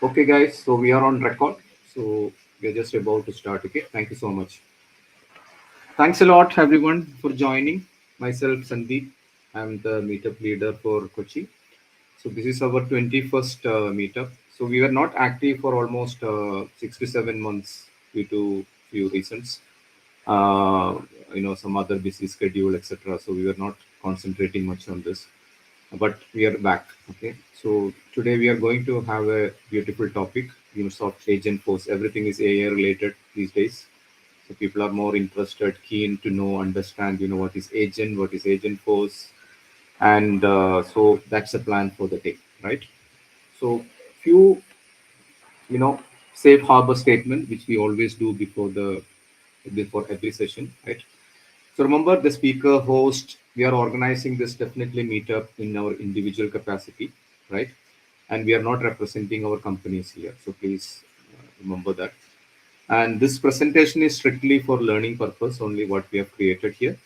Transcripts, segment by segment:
Okay, guys, so we are on record. So we are just about to start. Okay, thank you so much. Thanks a lot, everyone, for joining. Myself, Sandeep. I'm the meetup leader for Kochi. So this is our 21st meetup. So we were not active for almost 6 to 7 months due to few reasons. Uh, some other busy schedule, etc. So we were not concentrating much on this, but we are back. Okay, so today we are going to have a beautiful topic. MuleSoft Agentforce. Everything is AI related these days. So people are more interested, keen to know, understand. What is agent, what is Agentforce, and so that's the plan for the day, right? So few safe harbor statement which we always do before every session, right? So remember, the speaker host, we are organizing this definitely meetup in our individual capacity, right? And we are not representing our companies here. So please remember that. And this presentation is strictly for learning purpose, only what we have created here.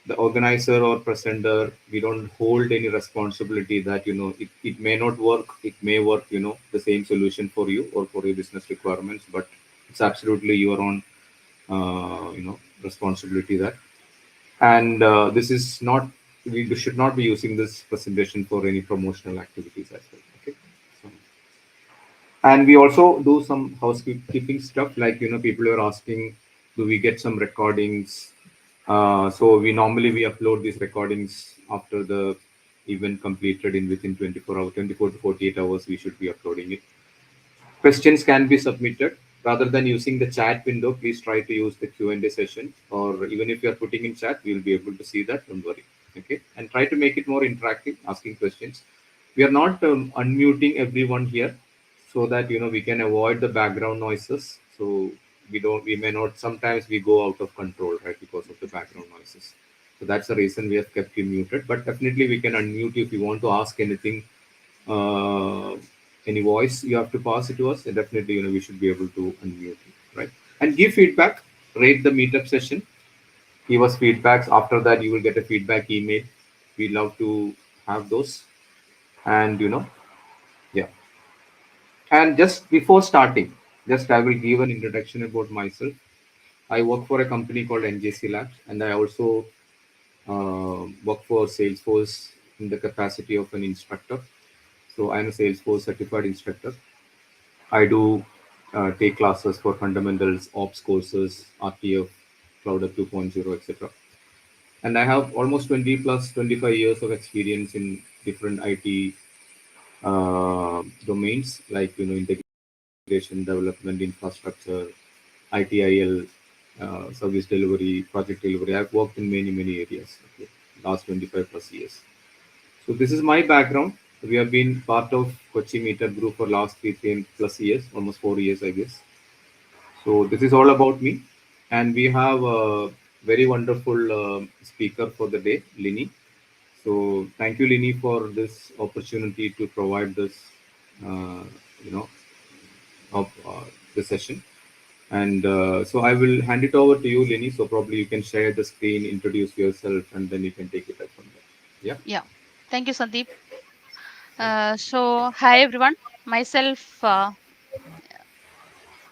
The organizer or presenter, we don't hold any responsibility that, it may not work, it may work, the same solution for you or for your business requirements, but it's absolutely your own, responsibility that. And this is not, we should not be using this presentation for any promotional activities as well. Okay. So, and we also do some housekeeping stuff, like people are asking, do we get some recordings? So we upload these recordings after the event completed in within 24 hours, 24 to 48 hours. We should be uploading it. Questions can be submitted rather than using the chat window. Please try to use the Q&A session, or even if you are putting in chat, we will be able to see that. Don't worry. Okay, and try to make it more interactive, asking questions. We are not unmuting everyone here, so that we can avoid the background noises. So we may not, sometimes we go out of control, right, because of the background noises. So that's the reason we have kept you muted. But definitely we can unmute you if you want to ask anything, uh, any voice you have to pass it to us. Definitely, we should be able to unmute it, right? And give feedback, rate the meetup session, give us feedbacks. After that, you will get a feedback email. We love to have those. And, yeah. And just before starting, just I will give an introduction about myself. I work for a company called NJC Labs, and I also work for Salesforce in the capacity of an instructor. So I'm a Salesforce certified instructor. I do take classes for fundamentals, ops courses, RTF, Cloud Up 2.0, etc. And I have almost 20 plus 25 years of experience in different IT domains, like integration, development, infrastructure, ITIL, service delivery, project delivery. I've worked in many areas. Okay, last 25 plus years. So this is my background. We have been part of Kochi Meetup Group for last 3 plus years, almost 4 years, I guess. So this is all about me, and we have a very wonderful speaker for the day, Lini. So thank you, Lini, for this opportunity to provide this, uh, you know, of the session. And so I will hand it over to you, Lini. So probably you can share the screen, introduce yourself, and then you can take it up from there. Yeah. Yeah, thank you, Sandeep. Hi everyone. Myself,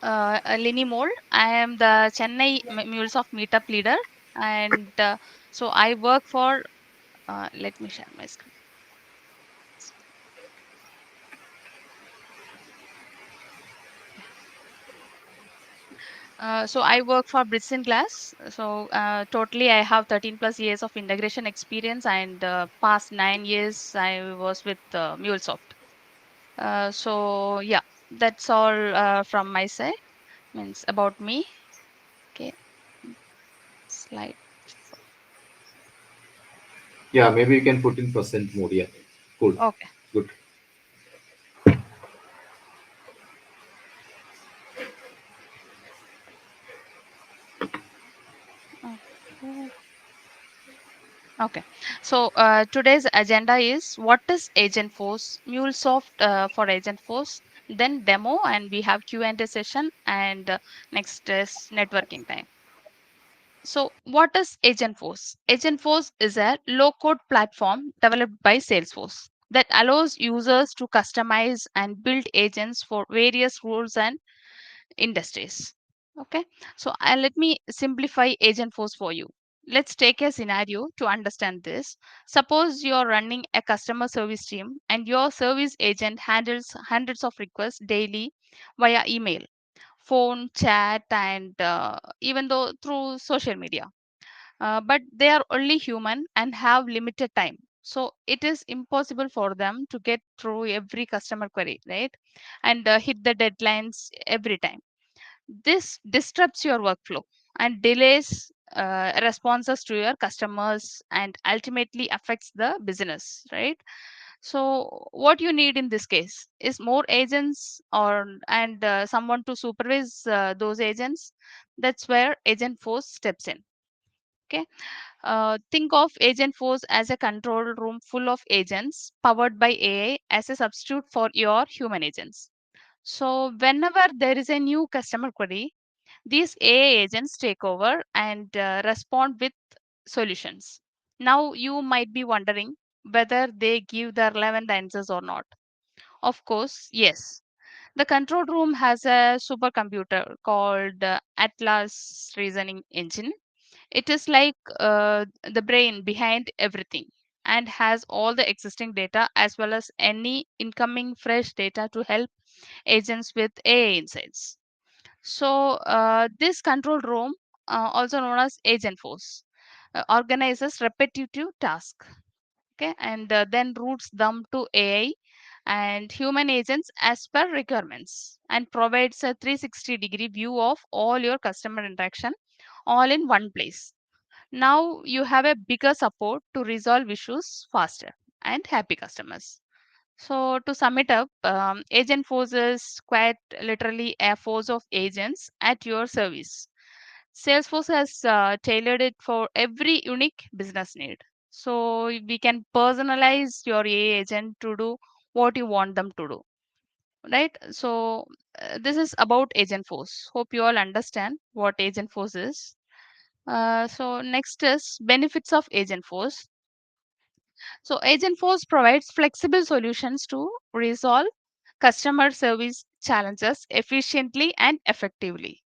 Lini Mole. I am the Chennai MuleSoft meetup leader, and so I work for. Let me share my screen. So I work for Brits in Glass. Totally, I have 13 plus years of integration experience, and past 9 years I was with MuleSoft. Yeah, that's all from my side. Means about me. Okay, slide. Yeah, maybe you can put in percent mode. Yeah. Cool. Okay. Good. Okay. Okay. Today's agenda is what is Agentforce, MuleSoft for Agentforce, then demo, and we have Q&A session, and next is networking time. So, what is Agentforce? Agentforce is a low-code platform developed by Salesforce. that allows users to customize and build agents for various roles and industries. Okay, so let me simplify Agentforce for you. Let's take a scenario to understand this. Suppose you're running a customer service team and your service agent handles hundreds of requests daily via email, phone, chat, and even though through social media. But they are only human and have limited time. So it is impossible for them to get through every customer query, right? And hit the deadlines every time. This disrupts your workflow and delays responses to your customers and ultimately affects the business, right? So what you need in this case is more agents or and someone to supervise those agents. That's where Agent Force steps in. Okay, think of Agent Force as a control room full of agents powered by AI as a substitute for your human agents. So whenever there is a new customer query, these AI agents take over and respond with solutions. Now you might be wondering whether they give the relevant answers or not. Of course, yes. The control room has a supercomputer called Atlas Reasoning Engine. It is like the brain behind everything and has all the existing data as well as any incoming fresh data to help agents with AI insights. So, this control room, also known as Agent Force, organizes repetitive tasks, okay, and then routes them to AI and human agents as per requirements and provides a 360-degree view of all your customer interaction all in one place. Now you have a bigger support to resolve issues faster and happy customers. So to sum it up, Agent Force is quite literally a force of agents at your service. Salesforce has tailored it for every unique business need. So we can personalize your AI agent to do what you want them to do, right? So this is about Agent Force. Hope you all understand what Agent Force is. So next is benefits of Agent Force. So Agentforce provides flexible solutions to resolve customer service challenges efficiently and effectively.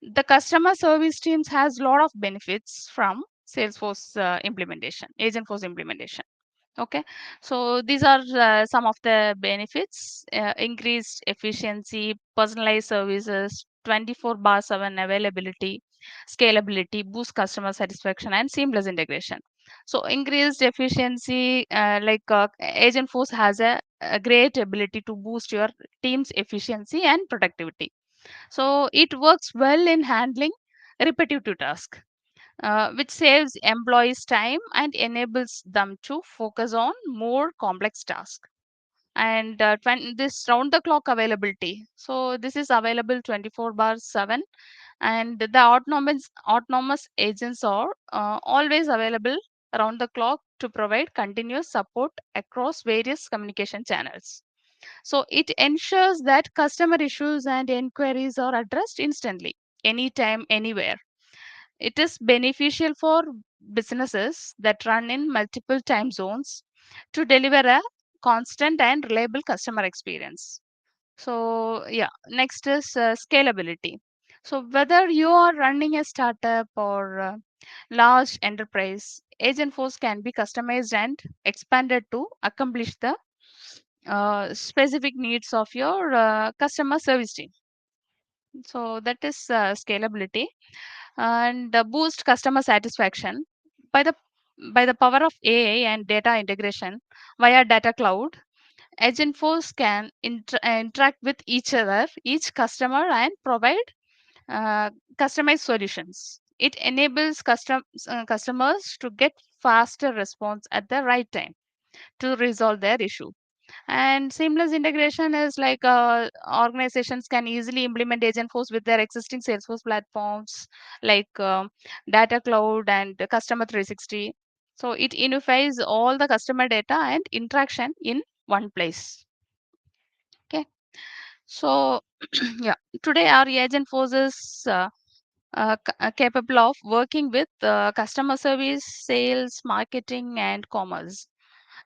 The customer service teams has a lot of benefits from Salesforce implementation, Agentforce implementation. Okay, so these are some of the benefits: increased efficiency, personalized services, 24 bar 7 availability, scalability, boost customer satisfaction, and seamless integration. So, increased efficiency, Agent Force has a great ability to boost your team's efficiency and productivity. So, it works well in handling repetitive tasks, which saves employees time and enables them to focus on more complex tasks. And this round the clock availability. So this is available 24 bar 7, and the autonomous agents are always available around the clock to provide continuous support across various communication channels. So it ensures that customer issues and inquiries are addressed instantly, anytime, anywhere. It is beneficial for businesses that run in multiple time zones to deliver a constant and reliable customer experience. So, yeah, next is scalability. So, whether you are running a startup or large enterprise, Agentforce can be customized and expanded to accomplish the specific needs of your customer service team. So, that is scalability and boost customer satisfaction by the power of AI and data integration via data cloud. Agentforce can interact with each other, each customer, and provide uh, customized solutions. It enables customers to get faster response at the right time to resolve their issue. And seamless integration is like organizations can easily implement Agentforce with their existing Salesforce platforms like Data Cloud and Customer 360. So it unifies all the customer data and interaction in one place. Okay. So yeah, today our Agentforce is capable of working with customer service, sales, marketing, and commerce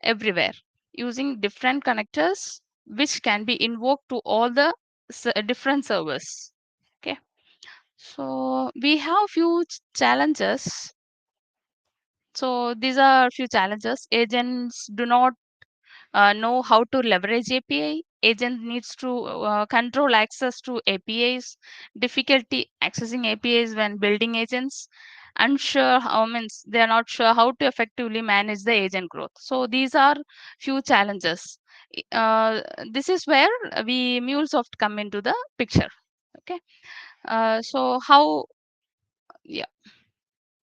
everywhere. using different connectors which can be invoked to all the different servers. Okay. So we have few challenges. So these are few challenges. Agents do not know how to leverage API. Agent needs to control access to APIs. Difficulty accessing APIs when building agents. Unsure how means they are not sure how to effectively manage the agent growth. So these are few challenges. Uh, this is where we MuleSoft come into the picture. Okay. So how yeah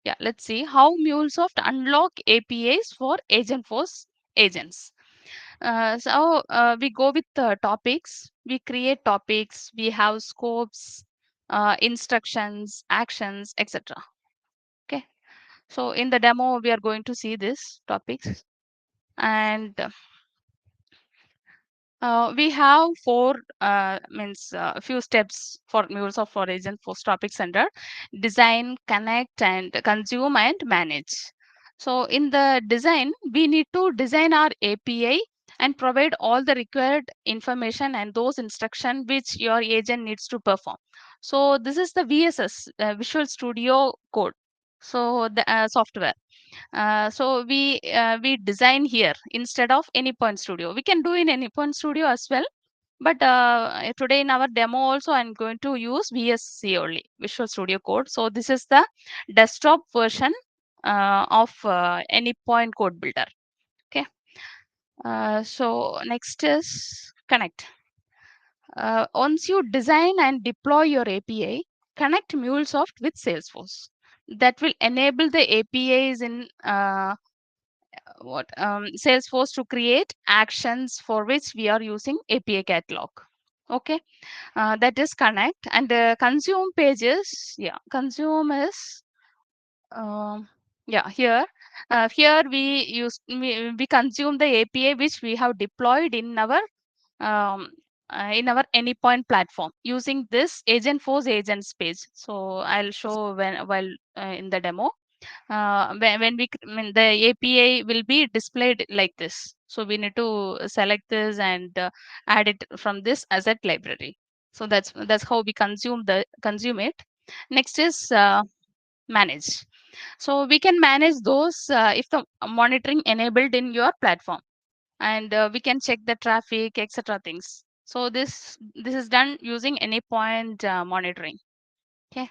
yeah let's see how MuleSoft unlock APIs for Agentforce agents. We go with topics. We create topics. We have scopes, instructions, actions, etc. Okay. So in the demo, we are going to see these topics, and we have four means a few steps for MuleSoft for agent for topics under design, connect, and consume and manage. So in the design, we need to design our API and provide all the required information and those instruction which your agent needs to perform. So this is the VSS Visual Studio Code. So the software. We design here instead of Anypoint Studio. We can do in Anypoint Studio as well, but today in our demo also I'm going to use VSC only, Visual Studio Code. So this is the desktop version of Anypoint Code Builder. Okay. So next is connect. Once you design and deploy your API, connect MuleSoft with Salesforce. That will enable the APIs in Salesforce to create actions for which we are using API catalog. Okay, that is connect and consume pages. Yeah, consume is um, yeah here we consume the API which we have deployed um, in our Anypoint platform using this Agentforce agents page. So I'll show while in the demo when the API will be displayed like this. So we need to select this and add it from this asset library. So that's how we consume it. Next is manage. So we can manage those if the monitoring enabled in your platform, and we can check the traffic, etc. things. So this is done using any point monitoring. Okay.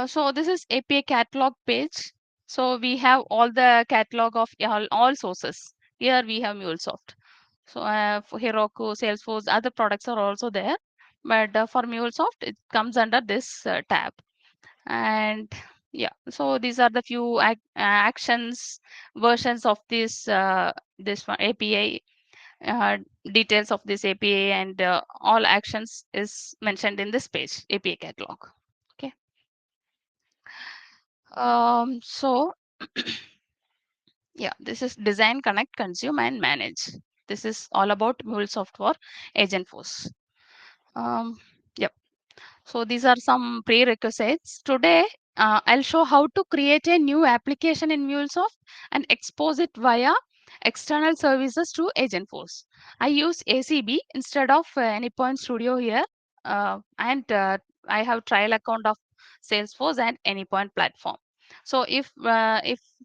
So this is API catalog page. So we have all the catalog of all sources. Here we have MuleSoft. So for Heroku, Salesforce, other products are also there. But for MuleSoft, it comes under this tab. And yeah, so these are the few actions versions of this one, API. Details of this API and all actions is mentioned in this page, API catalog. Okay. So yeah, this is design, connect, consume, and manage. This is all about MuleSoft for Agentforce. Um, yep. So these are some prerequisites. Today, I'll show how to create a new application in MuleSoft and expose it via external services to Agentforce. I use ACB instead of Anypoint Studio here, and I have trial account of Salesforce and Anypoint platform. So if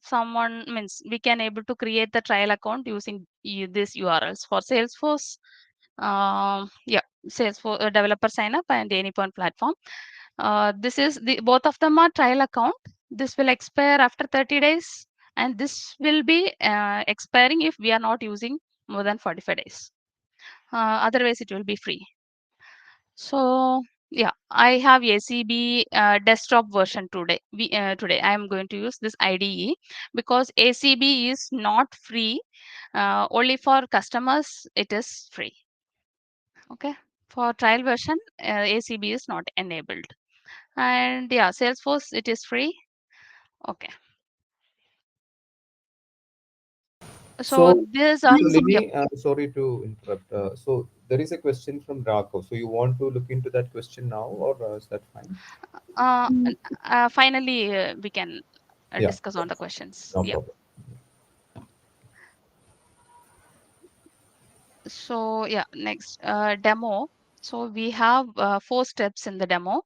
someone means we can able to create the trial account using these URLs for Salesforce. Yeah, Salesforce developer sign up and Anypoint platform. This is the both of them are trial account. This will expire after 30 days, and this will be expiring if we are not using more than 45 days. Otherwise, it will be free. So yeah, I have ACB desktop version today. Today I am going to use this IDE because ACB is not free. Only for customers it is free. Okay. For trial version, ACB is not enabled. And yeah, Salesforce, it is free. Okay. So So, these are, so let yep. me, sorry to interrupt. So there is a question from Rako. So you want to look into that question now, or is that fine? Uh, Finally, we can Yeah, discuss on the questions. no Yeah. problem. So yeah, next demo. So we have 4 steps in the demo.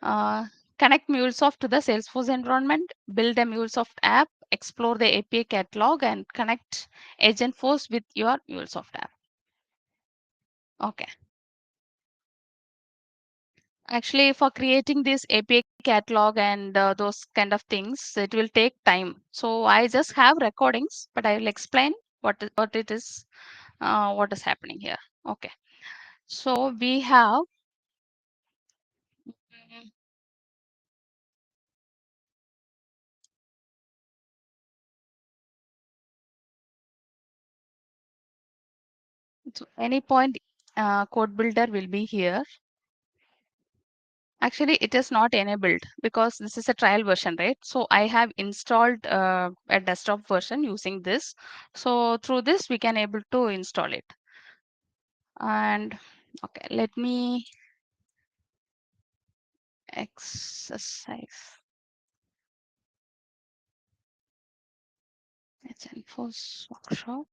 Uh, Connect MuleSoft to the Salesforce environment, build a MuleSoft app, explore the API catalog, and connect Agentforce with your MuleSoft app. Okay. Actually, for creating this API catalog and those kind of things, it will take time. So I just have recordings, but I will explain what it is, what is happening here. Okay. So we have mm, so any point code builder will be here. Actually, it is not enabled because this is a trial version, right? So I have installed a desktop version using this. So through this, we can able to install it. And okay, let me exercise Agentforce workshop.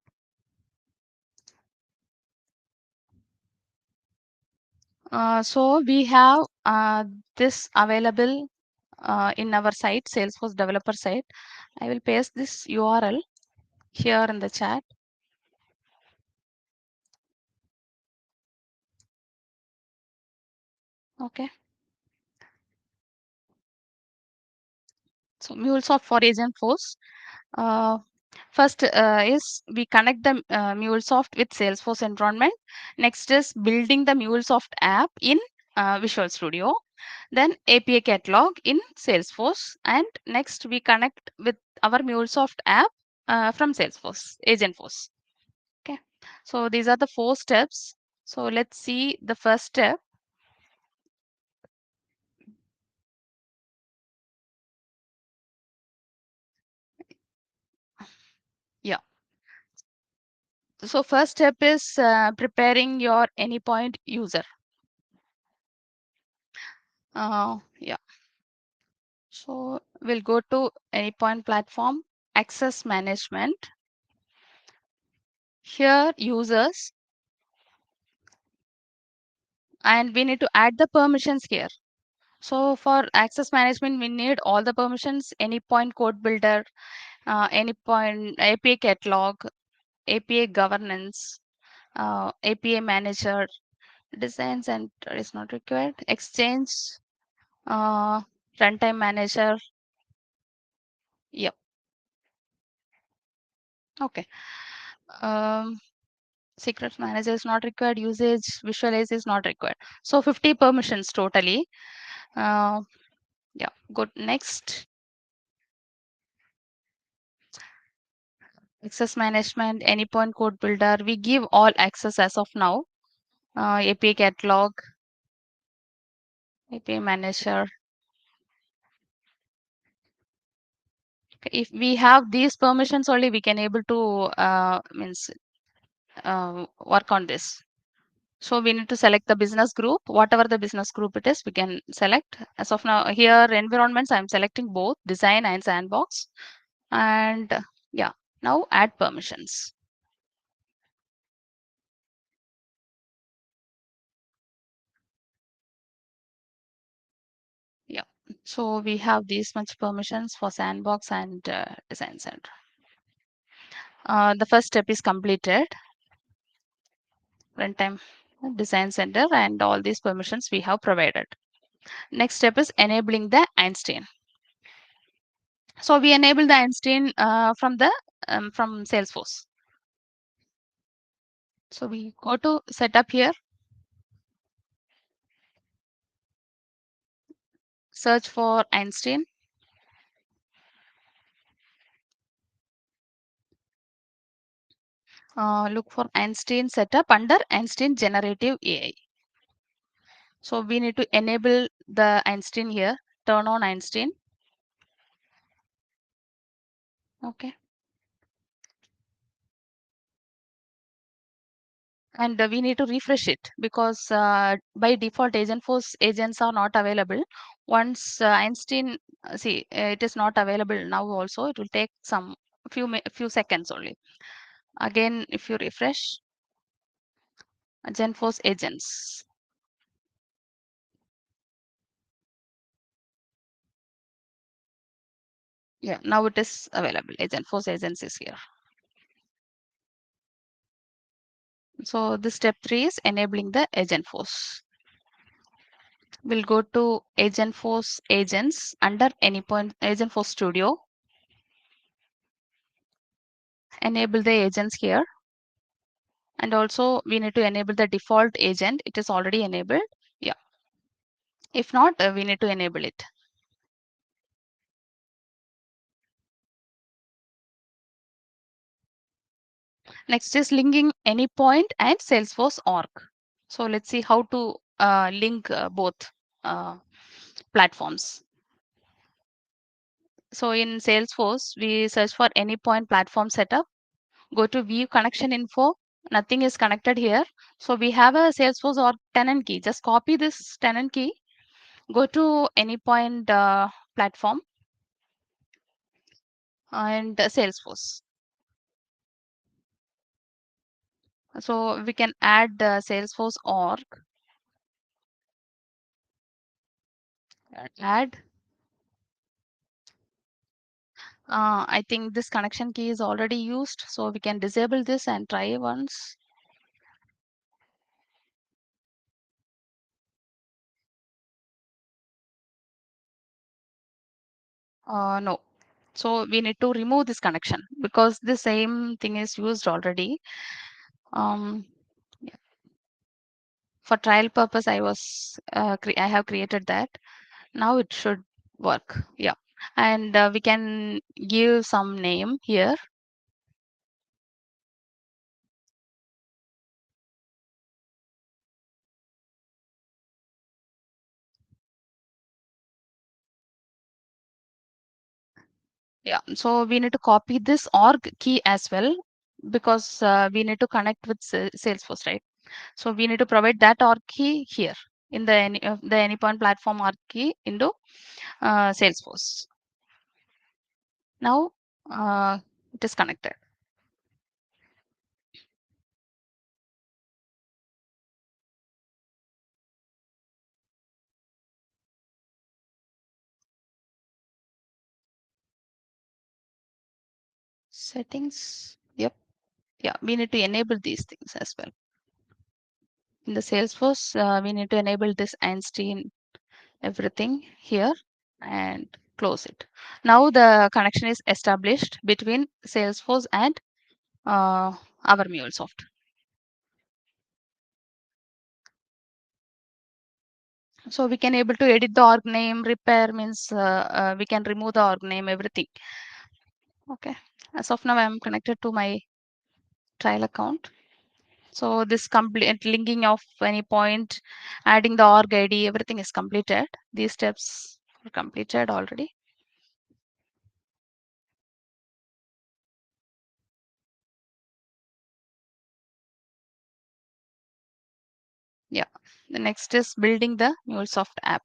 So we have this available in our site, Salesforce developer site. I will paste this URL here in the chat. Okay. So MuleSoft for Agentforce. Uh, First is we connect the MuleSoft with Salesforce environment. Next is building the MuleSoft app in Visual Studio. Then API catalog in Salesforce. And next we connect with our MuleSoft app from Salesforce, Agentforce. Okay. So these are the 4 steps. So let's see the first step. Yeah. So first step is preparing your AnyPoint user. Yeah. So we'll go to AnyPoint platform, access management. Here users, and we need to add the permissions here. So for access management, we need all the permissions, AnyPoint code builder, AnyPoint API catalog, API governance, API manager, design center is not required, exchange, uh, runtime manager. Yep. Okay. Um, Secrets manager is not required, usage visualize is not required. So 50 permissions totally. Uh, yeah, good. Next, access management, AnyPoint code builder. We give all access as of now. API catalog, API manager. Okay, if we have these permissions only, we can able to means work on this. So we need to select the business group, whatever the business group it is, we can select. As of now, here environments, I'm selecting both design and sandbox. And yeah, now add permissions. Yeah, so we have these much permissions for sandbox and design center. The first step is completed. Runtime, design center, and all these permissions we have provided. Next step is enabling the Einstein. So we enable the Einstein from Salesforce. So we go to setup here, search for Einstein, look for Einstein setup under Einstein generative AI. So we need to enable the Einstein here, turn on Einstein. Okay. And we need to refresh it because by default Agentforce agents are not available. Once Einstein, see, it is not available now also, it will take some few seconds only. Again, if you refresh, Agentforce agents. Yeah, now it is available. Agentforce agents is here. So the step 3 is enabling the Agentforce. We'll go to Agentforce agents under any point Agentforce Studio. Enable the agents here. And also we need to enable the default agent. It is already enabled. Yeah. If not, we need to enable it. Next is linking any point and Salesforce org. So let's see how to link both platforms. So in Salesforce, we search for any point platform setup, go to view connection info. Nothing is connected here. So we have a Salesforce org tenant key. Just copy this tenant key, go to any point platform and Salesforce. So we can add Salesforce org, add. I think this connection key is already used, so we can disable this and try once. No. So we need to remove this connection because the same thing is used already. Yeah. For trial purpose, I have created that. Now it should work. Yeah. And we can give some name here. Yeah. So we need to copy this org key as well because we need to connect with Salesforce, right? So we need to provide that org key here in the Anypoint platform org key into Salesforce. Now it is connected. Settings. Yep. Yeah, we need to enable these things as well. In the Salesforce, we need to enable this Einstein everything here and close it. Now the connection is established between Salesforce and our MuleSoft. So we can able to edit the org name, repair means we can remove the org name, everything. Okay. As of now, I'm connected to my trial account. So this complete linking of any point, adding the org ID, everything is completed. These steps are completed already. Yeah. The next is building the MuleSoft app.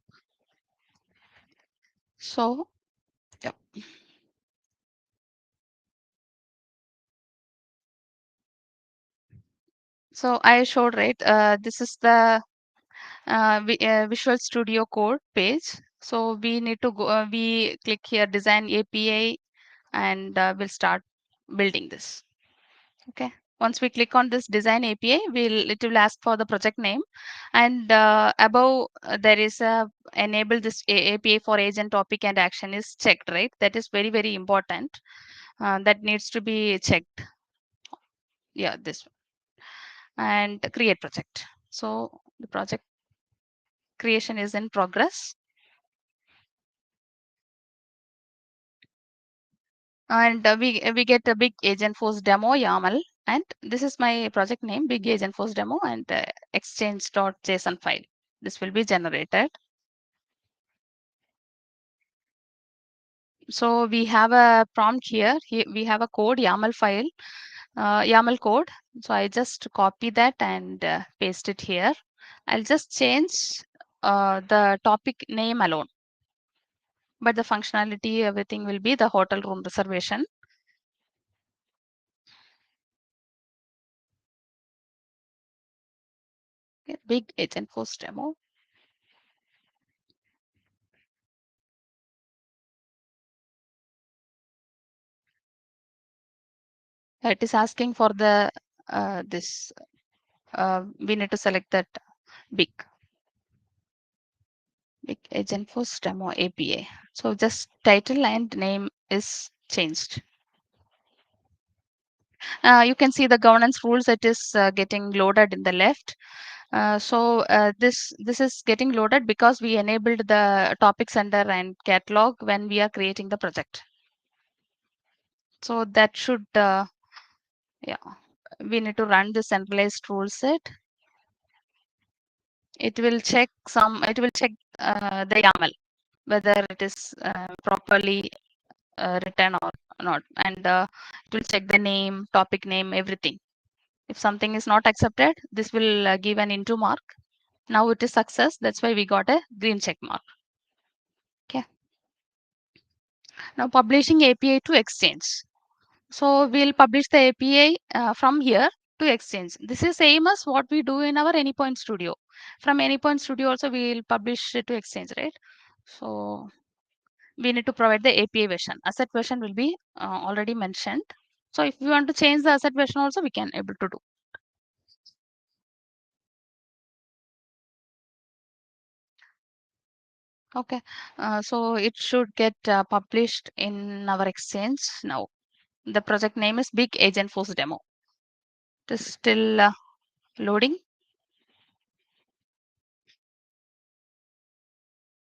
So, yeah. So I showed, right? This is the Visual Studio Code page. So we need to go, we click here, design API, and we'll start building this. Okay. Once we click on this design API, it will ask for the project name, and above there is a enable this API for agent topic and action is checked, right? That is very, very important. That needs to be checked. Yeah, this one. And create project. So the project creation is in progress. And we get a big Agentforce demo YAML, and this is my project name, big Agentforce demo, and exchange.json file. This will be generated. So we have a prompt here. Here we have a code YAML file, YAML code. So I just copy that and paste it here. I'll just change the topic name alone, but the functionality, everything will be the hotel room reservation. Big Agentforce demo. It is asking for the this. We need to select that big Agentforce demo API. So just title and name is changed. You can see the governance rules. It is getting loaded in the left. This is getting loaded because we enabled the topic center and catalog when we are creating the project. So that should yeah, we need to run the centralized rule set. It will check the YAML whether it is properly written or not, and it will check the name, topic name, everything. If something is not accepted, this will give an into mark. Now it is success. That's why we got a green check mark. Okay. Now publishing API to Exchange. So we'll publish the API from here to Exchange. This is same as what we do in our Anypoint Studio. From Anypoint Studio also we will publish it to Exchange, right? So we need to provide the API version. Asset version will be already mentioned. So if we want to change the asset version also, we can able to do. Okay, so it should get published in our Exchange now. The project name is Big Agentforce Demo. It is still loading.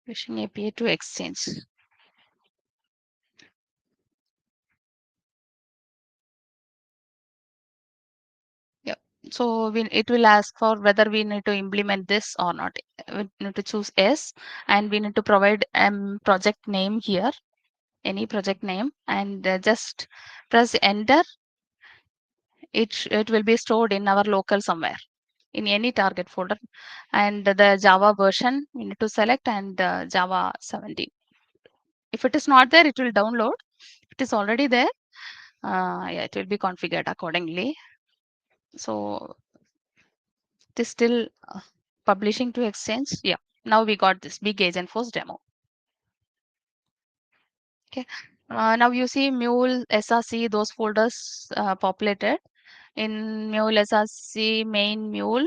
Pushing API to Exchange. Yep. So it will ask for whether we need to implement this or not. We need to choose yes, and we need to provide project name here, any project name, and just press enter. It will be stored in our local somewhere in any target folder, and the Java version we need to select, and Java 17. If it is not there, it will download. If it is already there, yeah, it will be configured accordingly. So it is still publishing to Exchange. Yeah, now we got this Big Agentforce demo. Okay, now you see Mule, SRC, those folders populated. In Mule SRC main Mule,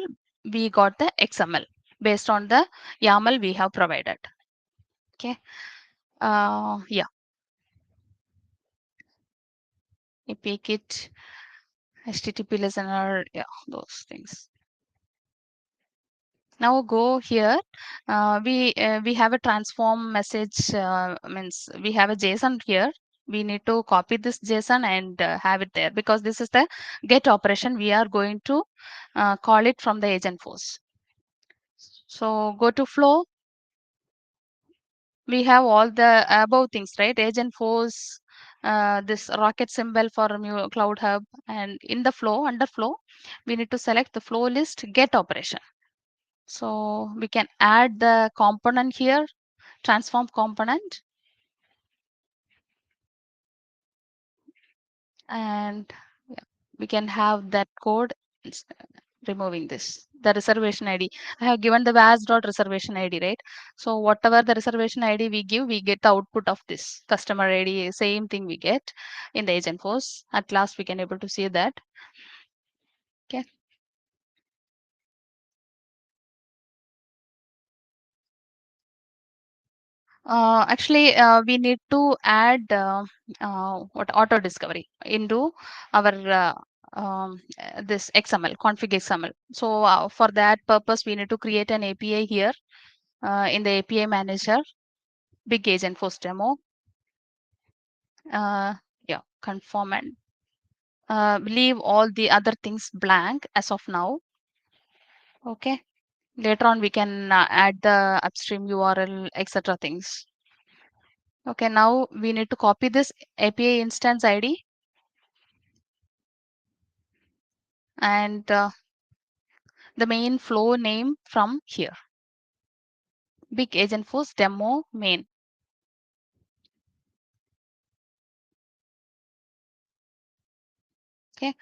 we got the XML based on the YAML we have provided. Okay, yeah, API kit, HTTP listener, yeah, those things. Now go here. We have a transform message, means we have a JSON here. We need to copy this JSON and have it there, because this is the get operation we are going to call it from the Agentforce. So go to flow. We have all the above things, right? Agentforce, this rocket symbol for Cloud Hub, and in the flow, under flow, we need to select the flow list get operation. So we can add the component here, transform component, and yeah, we can have that code removing this. The reservation ID. I have given the vas.reservation ID, right? So whatever the reservation ID we give, we get the output of this customer ID. Same thing we get in the Agentforce. At last, we can able to see that. Okay. Actually, we need to add what auto discovery into our this XML config XML. So for that purpose, we need to create an API here in the API manager, Big Agentforce demo. Yeah, conform and leave all the other things blank as of now. Okay. Later on, we can add the upstream URL, etc. things. Okay, now we need to copy this API instance ID and the main flow name from here. Big Agentforce demo main. Okay.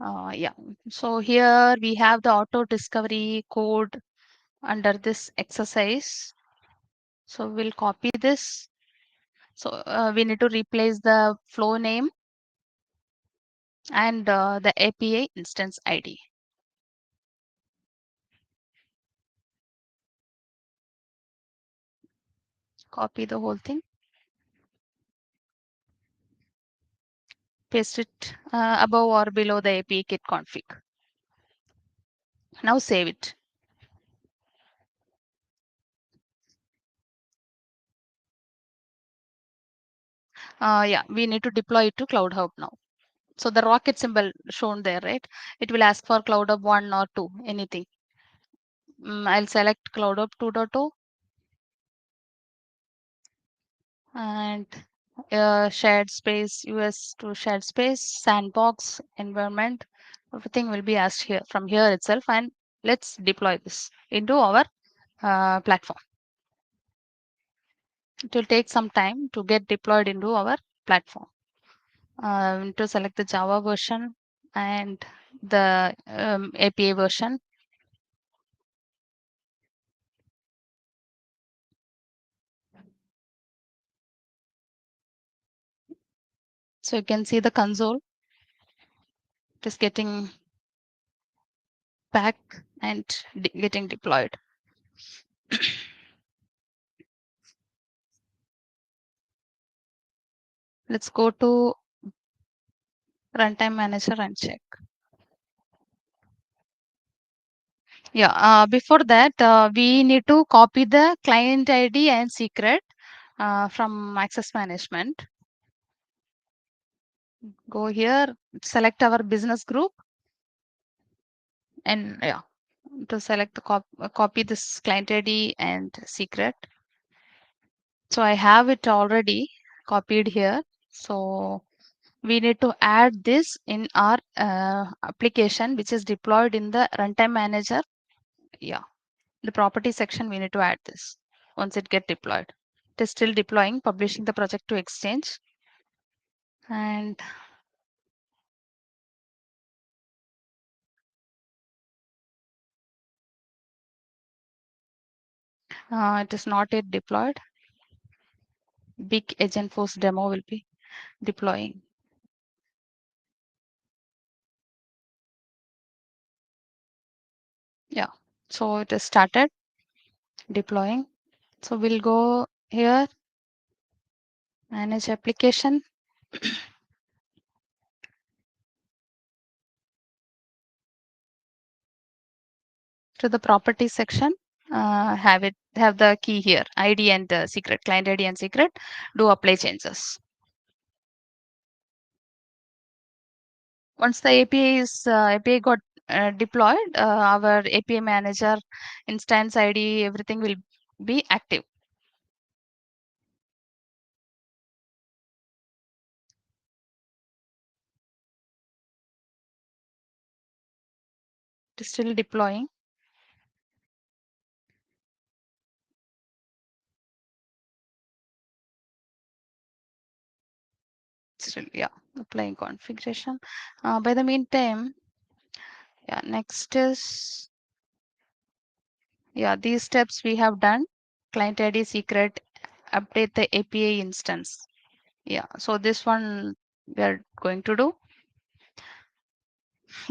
Yeah. So here we have the auto discovery code under this exercise. So we'll copy this. So we need to replace the flow name and the API instance ID. Copy the whole thing, paste it above or below the API kit config. Now save it. Yeah, we need to deploy it to Cloud Hub now. So the rocket symbol shown there, right? It will ask for Cloud Hub 1 or 2, anything. I'll select Cloud Hub 2.0 and shared space, US to shared space, sandbox, environment, everything will be asked here from here itself. And let's deploy this into our platform. It will take some time to get deployed into our platform. To select the Java version and the API version. So you can see the console. It is getting back and getting deployed. Let's go to runtime manager and check. Yeah, before that, we need to copy the client ID and secret from access management. Go here, select our business group, and yeah, to select the copy this client ID and secret. So I have it already copied here. So we need to add this in our application, which is deployed in the runtime manager. Yeah, the property section, we need to add this once it get deployed. It is still deploying, publishing the project to Exchange. And it is not yet deployed. Big Agentforce demo will be deploying. Yeah, so it is started deploying. So we'll go here, manage application. To the property section, have the key here, ID and secret, client ID and secret. Do apply changes. Once the API got deployed, our API manager, instance ID, everything will be active. It is still deploying. Still, yeah, applying configuration. By the meantime, yeah, next is, yeah, these steps we have done. Client ID, secret, update the API instance. Yeah, so this one we are going to do.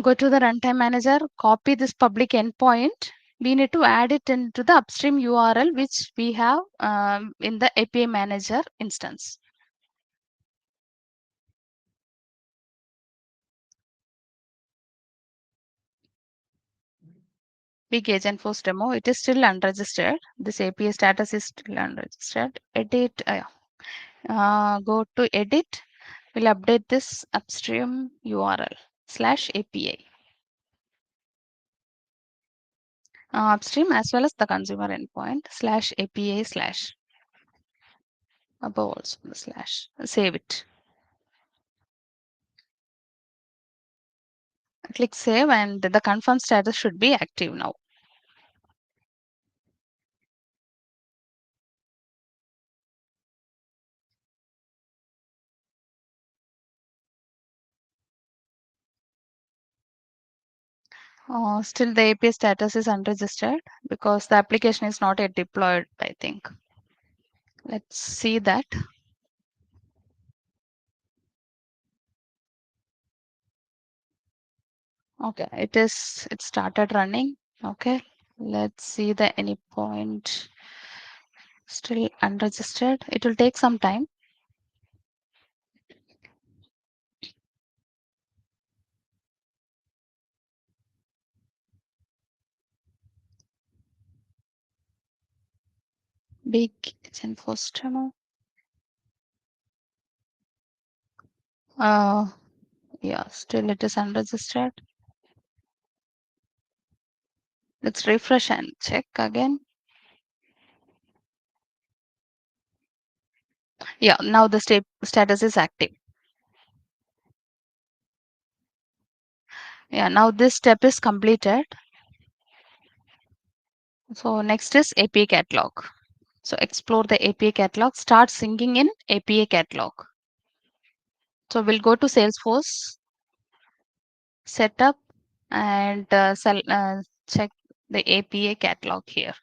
Go to the runtime manager, copy this public endpoint. We need to add it into the upstream URL which we have in the API manager instance. Big Agentforce demo, it is still unregistered. This API status is still unregistered. Edit, go to edit. We'll update this upstream URL /API. Upstream as well as the consumer endpoint /API/ above also the slash. Save it. Click save and the confirm status should be active now. Still the API status is unregistered because the application is not yet deployed, I think. Let's see that. Okay, it started running. Okay, let's see the any point. Still unregistered. It will take some time. Big Agentforce demo. Uh, yeah, still it is unregistered. Let's refresh and check again. Yeah, now the status is active. Yeah, now this step is completed. So next is API catalog. So explore the API catalog, start syncing in API catalog. So we'll go to Salesforce, setup, and check the API catalog here.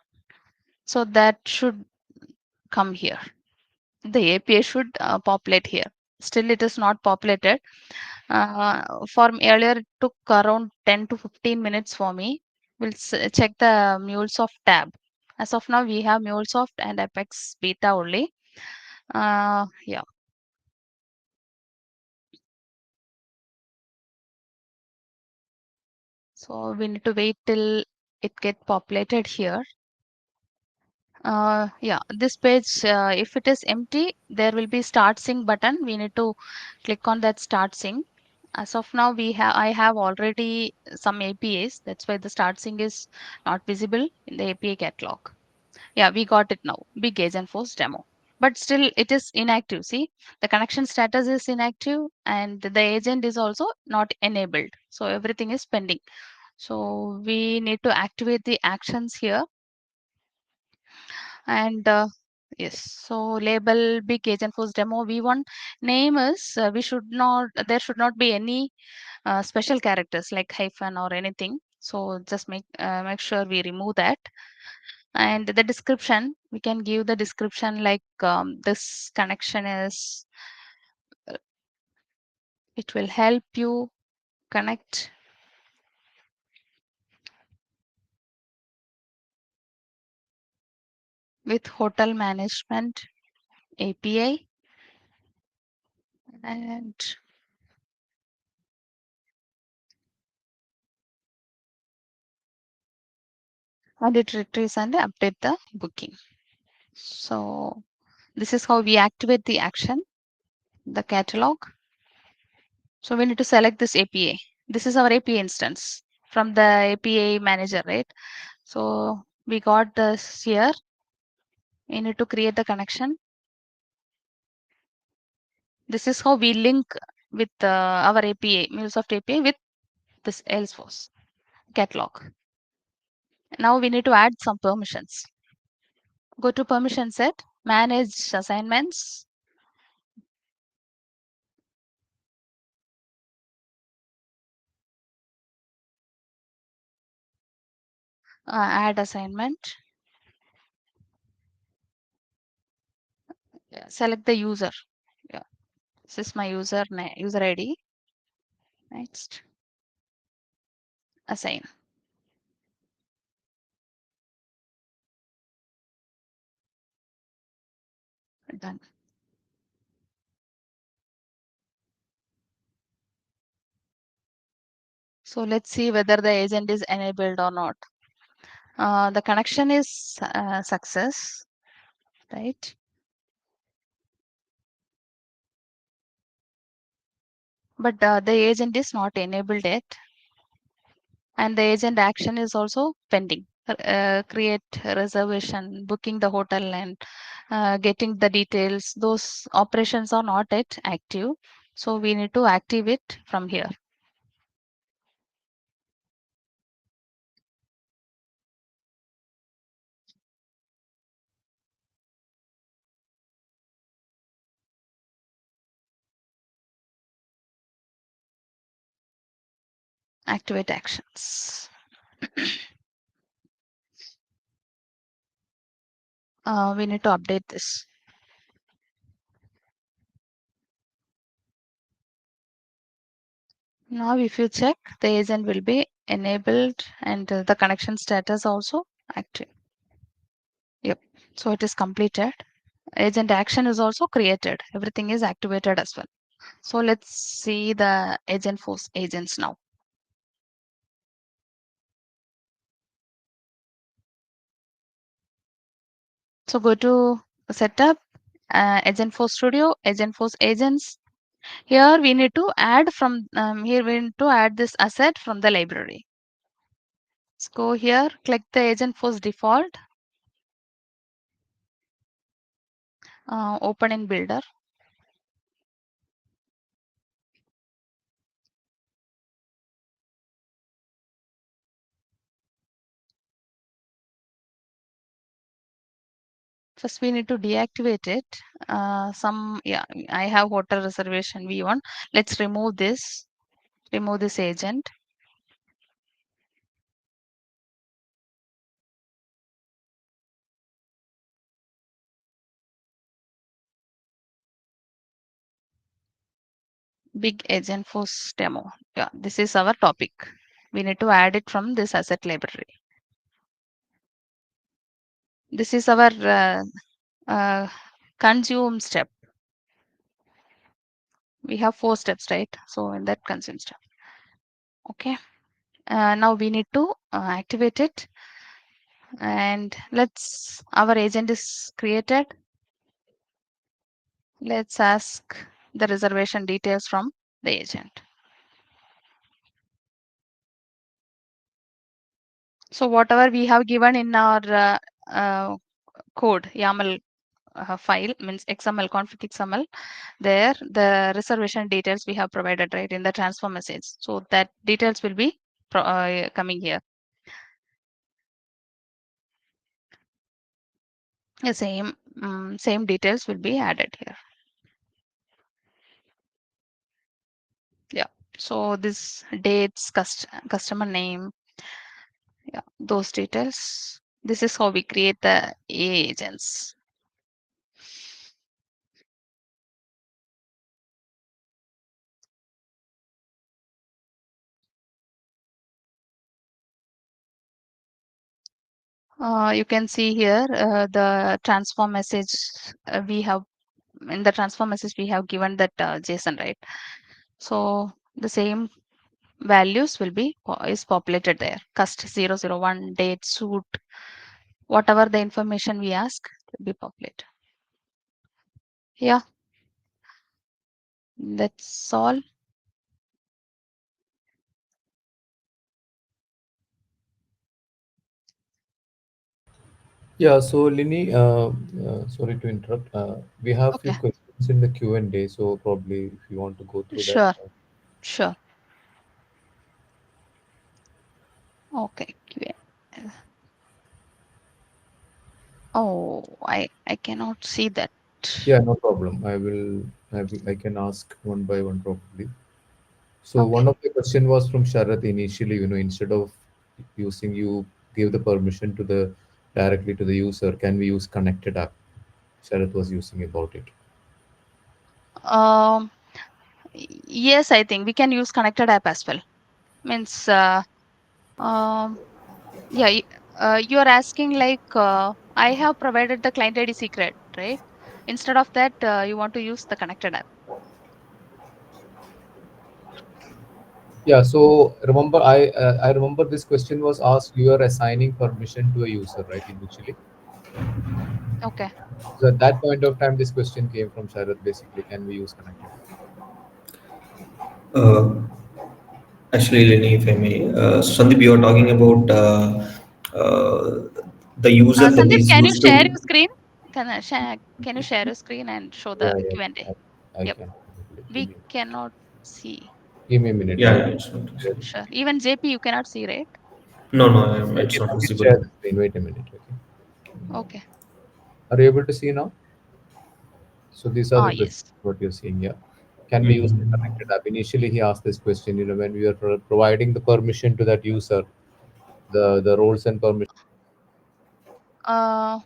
So that should come here. The API should populate here. Still, it is not populated. For me, earlier, it took around 10 to 15 minutes for me. We'll check the MuleSoft tab. As of now, we have MuleSoft and Apex beta only. Yeah, so we need to wait till it get populated here. Yeah, this page, if it is empty, there will be start sync button. We need to click on that start sync. As of now, I have already some APIs. That's why the start sync is not visible in the API catalog. Yeah, we got it now. Big Agentforce demo. But still it is inactive. See, the connection status is inactive and the agent is also not enabled. So everything is pending. So we need to activate the actions here. And yes, so label Big Agentforce demo v1. Name is there should not be any special characters like hyphen or anything. So just make sure we remove that. And the description, we can give the description like this connection is it will help you connect with hotel management API. And it retrieves and update the booking. So this is how we activate the action, the catalog. So we need to select this API. This is our API instance from the API manager, right? So we got this here. We need to create the connection. This is how we link with our API, MuleSoft API with this Salesforce catalog. Now we need to add some permissions. Go to permission set, manage assignments. Add assignment. Yeah, select the user. Yeah, this is my user ID. Next, assign. Done. So let's see whether the agent is enabled or not. The connection is success, right? But the agent is not enabled yet. And the agent action is also pending. Create a reservation, booking the hotel, and getting the details. Those operations are not yet active. So we need to active it from here. Activate actions. We need to update this. Now, if you check, the agent will be enabled and the connection status also active. Yep. So it is completed. Agent action is also created. Everything is activated as well. So let's see the Agentforce agents now. So go to setup, Agentforce Studio, Agentforce agents. Here we need to add from here we need to add this asset from the library. Let's go here, click the Agentforce default, open in Builder. First we need to deactivate it. Yeah, I have hotel reservation V1. Let's remove this agent. Big Agentforce demo. Yeah, this is our topic. We need to add it from this asset library. This is our consume step. We have 4 steps, right? So in that consume step. Okay. Now we need to activate it, and our agent is created. Let's ask the reservation details from the agent. So whatever we have given in our code, YAML file, means XML, config XML, there the reservation details we have provided, right, in the transfer message. So that details will be coming here. The same details will be added here. Yeah. So this dates, customer name, yeah, those details. This is how we create the agents. You can see here the transform message we have in the transform message we have given that JSON, right? So the same values will be is populated there. Cust 001, date, suit, whatever the information we ask will be populated. Yeah, that's all. Yeah, so Lini, sorry to interrupt. We have few Okay, questions in the Q&A, so probably if you want to go through that. sure, sure. Okay. Oh, I cannot see that. Yeah, no problem. I can ask one by one probably. So Okay. one of the question was from Sharath initially, instead of using you give the permission to the directly to the user, can we use connected app? Sharath was using about it. Um, yes, I think we can use connected app as well. Means, um, yeah, you are asking like I have provided the client ID secret, right? Instead of that, you want to use the connected app. Yeah, so I remember this question was asked. You are assigning permission to a user, right? Initially, Okay. so at that point of time, this question came from Sharath. Basically, can we use connected app? Uh, Actually, Lenny, if I may, Sandeep, you are talking about uh, the user that Sandeep, is can you used share your to. screen? Can you share your screen and show the Yeah, yeah, Q&A? I Yep. can. We cannot see. Give me a minute. Yeah, yeah, it's not visible. Sure. Even JP, you cannot see, right? No, no, it's not I can visible. share the screen. Wait a minute. Okay. Okay. Are you able to see now? So these are Ah, the questions yes. what you're seeing here. Can we use the Mhm. connected app? Initially, he asked this question. When we are providing the permission to that user, the roles and permission. Uh,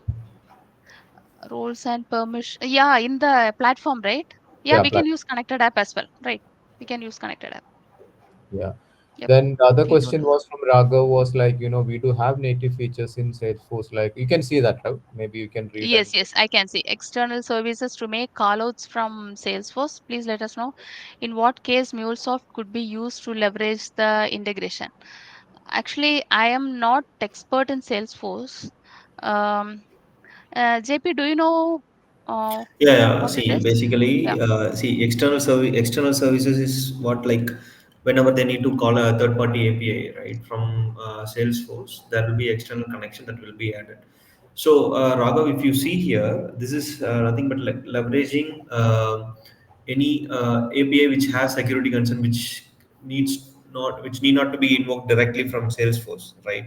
Roles and permission. Yeah, in the platform, right? Yeah, Yeah, we can use connected app as well, right? We can use connected app. yeah. Yep, Then the other we do question that. was from Raghav was like, we do have native features in Salesforce. Like you can see that, right? Maybe you can read and Yes, yes, I can see external services to make callouts from Salesforce. Please let us know in what case MuleSoft could be used to leverage the integration. Actually, I am not expert in Salesforce. Um, JP, do you know Yeah, yeah. what it See, is? Yeah. basically, see, external services is what, like, whenever they need to call a third party API, right, from Salesforce, there will be external connection that will be added. So, Raghav, if you see here, this is nothing but like leveraging any API which has security concern, which need not to be invoked directly from Salesforce, right?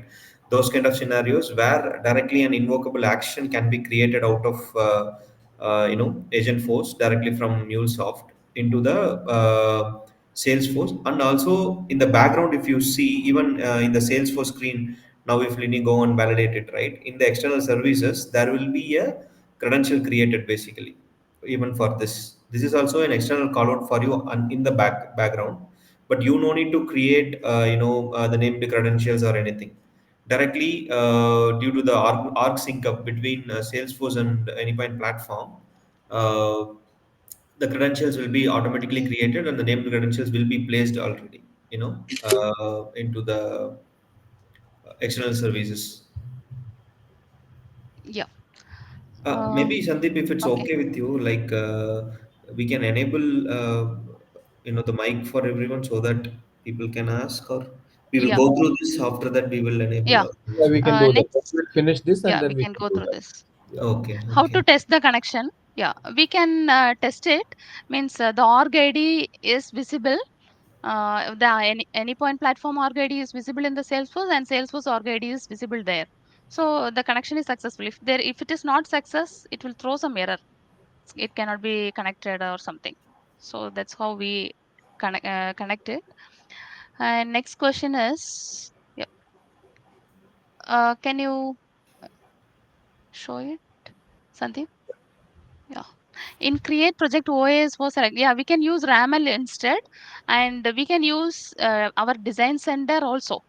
Those kind of scenarios where directly an invocable action can be created out of Agentforce directly from MuleSoft into the Salesforce. And also in the background, if you see, even in the Salesforce screen, now if Lini go and validate it, right, in the external services there will be a credential created basically. Even for this is also an external callout for you in the background, but you no need to create the named credentials or anything directly, due to the arc sync up between Salesforce and Anypine platform. uh, the credentials will be automatically created and the named credentials will be placed already, into the external services. Yeah. Maybe Sandeep, if it's Okay. okay with you, like, we can enable the mic for everyone so that people can ask, or we will Yeah. go through this. After that, we will enable Yeah. or yeah, we can do that. Next, We'll finish this and yeah, we then we can can go do through that. this. Yeah. okay, How to okay. test the connection? Yeah, we can test it. Means the org ID is visible. The any point platform org ID is visible in the Salesforce, and Salesforce org ID is visible there. So the connection is successful. If it is not success, it will throw some error. It cannot be connected or something. So that's how we connect it. And next question is, yeah, can you show it, Sandeep? Yeah. In create project OAS for select, yeah, we can use RAML instead, and we can use our design center also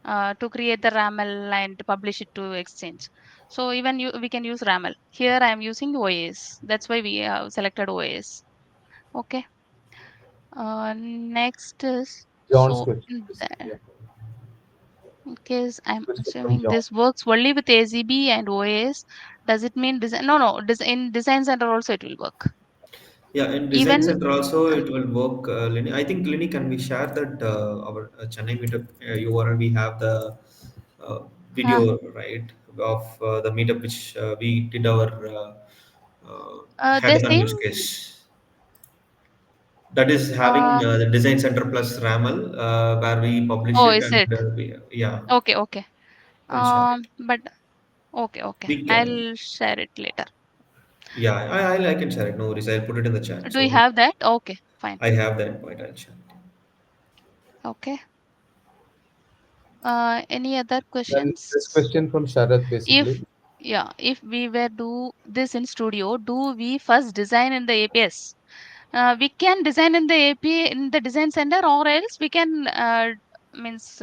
to create the RAML and publish it to Exchange. So even we can use RAML. Here I am using OAS. That's why we have selected OAS. Okay. Next is John's so question. in Yeah. case I'm Question from assuming John. this works only with AZB and OAS. Does it mean design? No, no. In design center also it will work. Yeah, in Design Even Center also it will work. Lini, I think, Lini, can we share that our Chennai meetup URL? We have the uh, uh, video, right, of the meetup which we did our the hackathon same. use case. That is having Uh, the Design Center plus RAML, where we publish oh, it, is and it? yeah, Okay, okay. I'll share it. But okay, okay. We can, I'll share it later. yeah, I can share it. No worries. I'll put it in the chat. Do you So have that? Okay, fine. I have that point. I'll share it. Okay. Any other Then this questions? question from Sharath If basically. yeah, if we were do this in studio, do we first design in the APS? We can design in the API in the design center, or else we can means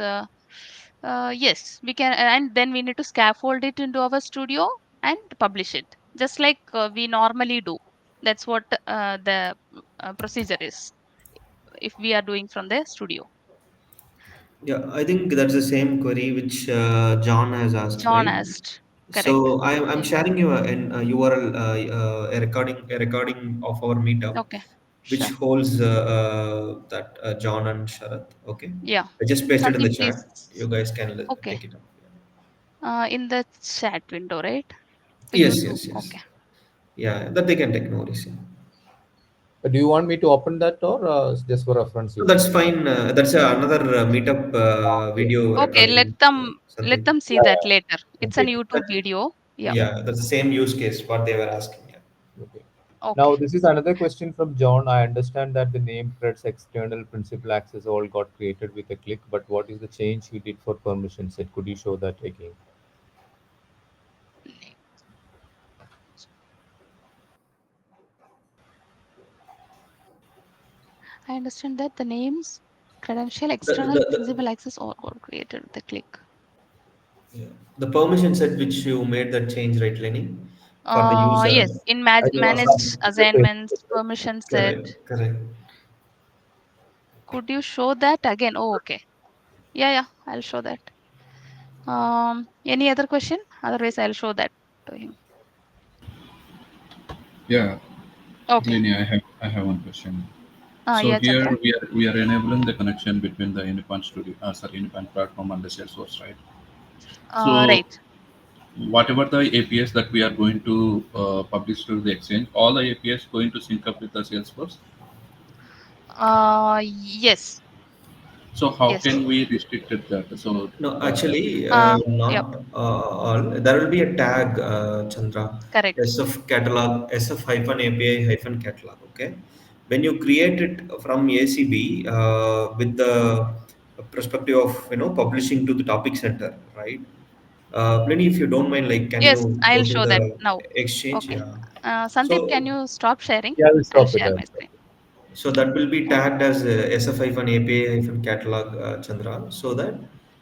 yes, we can, and then we need to scaffold it into our studio and publish it, just like we normally do. That's what the procedure is if we are doing from the studio. Yeah, I think that's the same query which John has asked, John right? asked, correct? So I'm Yeah. sharing you a URL, a recording of our meetup, Okay. which Sure. holds that John and Sharath. Okay, Yeah. I just pasted in Sandeep, the chat. You please. guys can Okay. take it up. In the chat window, right? For you Yes, to. yes, yes. Okay. Yeah, that they can take, no worries. Yeah. Do you want me to open that or just for reference So you that's want? fine. That's another meetup Okay. video Okay. recording, Let Sandeep. them see Yeah, that later. yeah. It's a Okay. That, YouTube video. Yeah. yeah, that's the same use case what they were asking. Yeah. Okay. Now, Okay. this is another question from John. I understand that the name threads external principal access all got created with a click, but what is the change you did for permission set? Could you show that again? I understand that the names, credential, The, external, the, visible access, all created with the click. yeah. The permission set which you made that change, right, Lenny? For the user. Yes, in I You think asked. managed okay. assignments, permission set. Correct, correct. Could you show that again? Oh, okay. Yeah, yeah, I'll show that. Any other question? Otherwise, I'll show that to him. Yeah, Okay. Lenny, I have one question. So Yeah, here Chandra. we are enabling the connection between the Independent Studio, Independent platform and the Salesforce, right? So Right. whatever the APIs that we are going to publish to the exchange, all the APIs going to sync up with the Salesforce. Yes, So how yes. can we restrict it that? So No, actually, Yep, not all. There will be a tag, Chandra, correct. SF catalog, SF hyphen API hyphen catalog. Okay. When you create it from ACB with the perspective of publishing to the topic center, right? Lenny, if you don't mind, like, can Yes, you I'll go to show that the now. exchange? Okay. Yeah. Sandeep, can So you stop sharing? Yeah, I will I'll stop it. share I will my stop screen. it. So that will be Yeah. tagged as SF-API catalog, Chandra, so that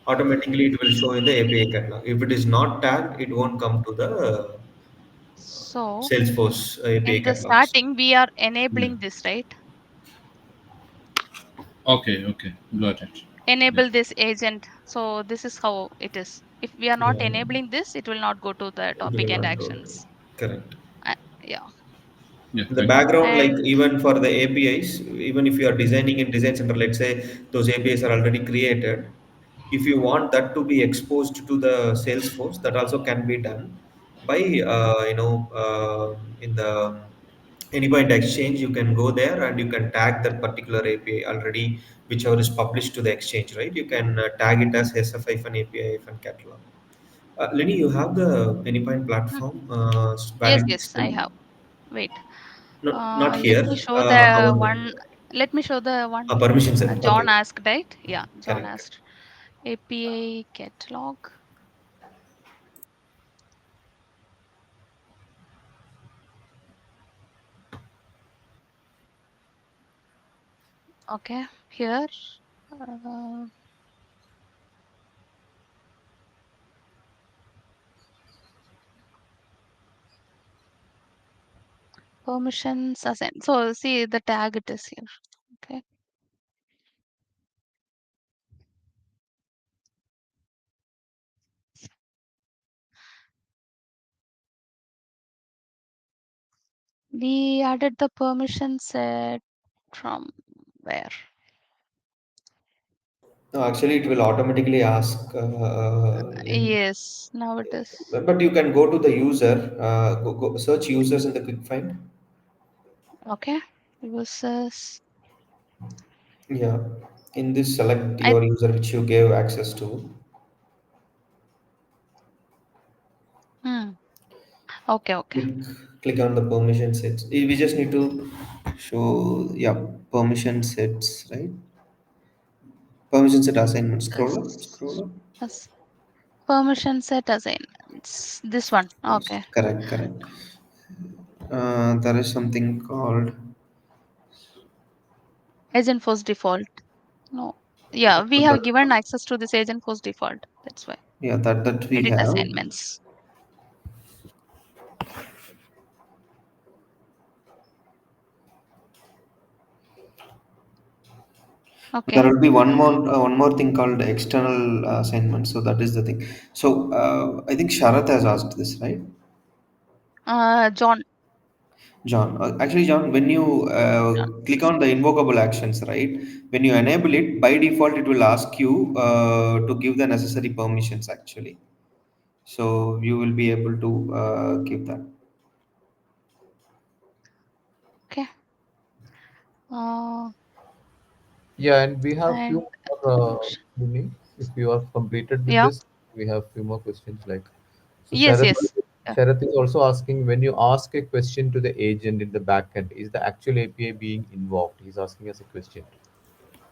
automatically it will show in the API catalog. If it is not tagged, it won't come to the So Salesforce API in the catalogs. starting, we are yeah. enabling this, right? Okay, okay, got it. Yeah. Enable this agent. So this is how it is. If we are not Yeah, enabling this, it will not go to the it topic will and not go. actions. Correct. Yeah. Yeah, In the continue. background, like And even for the APIs, even if you are designing in Design Center, let's say those APIs are already created. If you want that to be exposed to the Salesforce, that also can be done by in the Anypoint Exchange. You can go there and you can tag that particular API already, whichever is published to the exchange, right? You can tag it as SF-API-catalog. Lenny, you have the Anypoint hmm, platform yes, valid yes, I still? have. Wait. No, not Let me here. show How the on one. the Let me show the one permission set? John Okay, asked, right? Yeah, John correct. asked. API catalog. Okay, here. Uh, permissions assigned. So see the tag it is here. Okay. We added the permission set from where? No, actually, it will automatically ask. Yes, now it is. But you can go to the user, go search users in the quick find. Okay. Versus Yeah, in this select I your user which you gave access to. hmm. Okay, okay. Click, click on the permission sets. We just need to show, yeah, permission sets, right? Permission set assignment. Scroll up, As, scroll up. as permission set assignments. This one. Yes, Okay. correct, correct. There is something called. Agentforce default. No. Yeah, we have given access to this Agentforce default. That's why. Yeah, that we Edit have. assignments. There Okay. will be one more thing called external assignment. So that is the thing. So I think Sharath has asked this, right? John. John. Actually, John, when you John. click on the invocable actions, right? When you enable it, by default, it will ask you to give the necessary permissions. Actually, so you will be able to give that. Okay. Uh, Yeah, and we have few and more. Bhumi. If you are completed with yeah. this, we have few more questions. Like, so Yes, Sharath, yes. Uh, Sharath is also asking when you ask a question to the agent in the backend, is the actual API being invoked? He's asking us a question.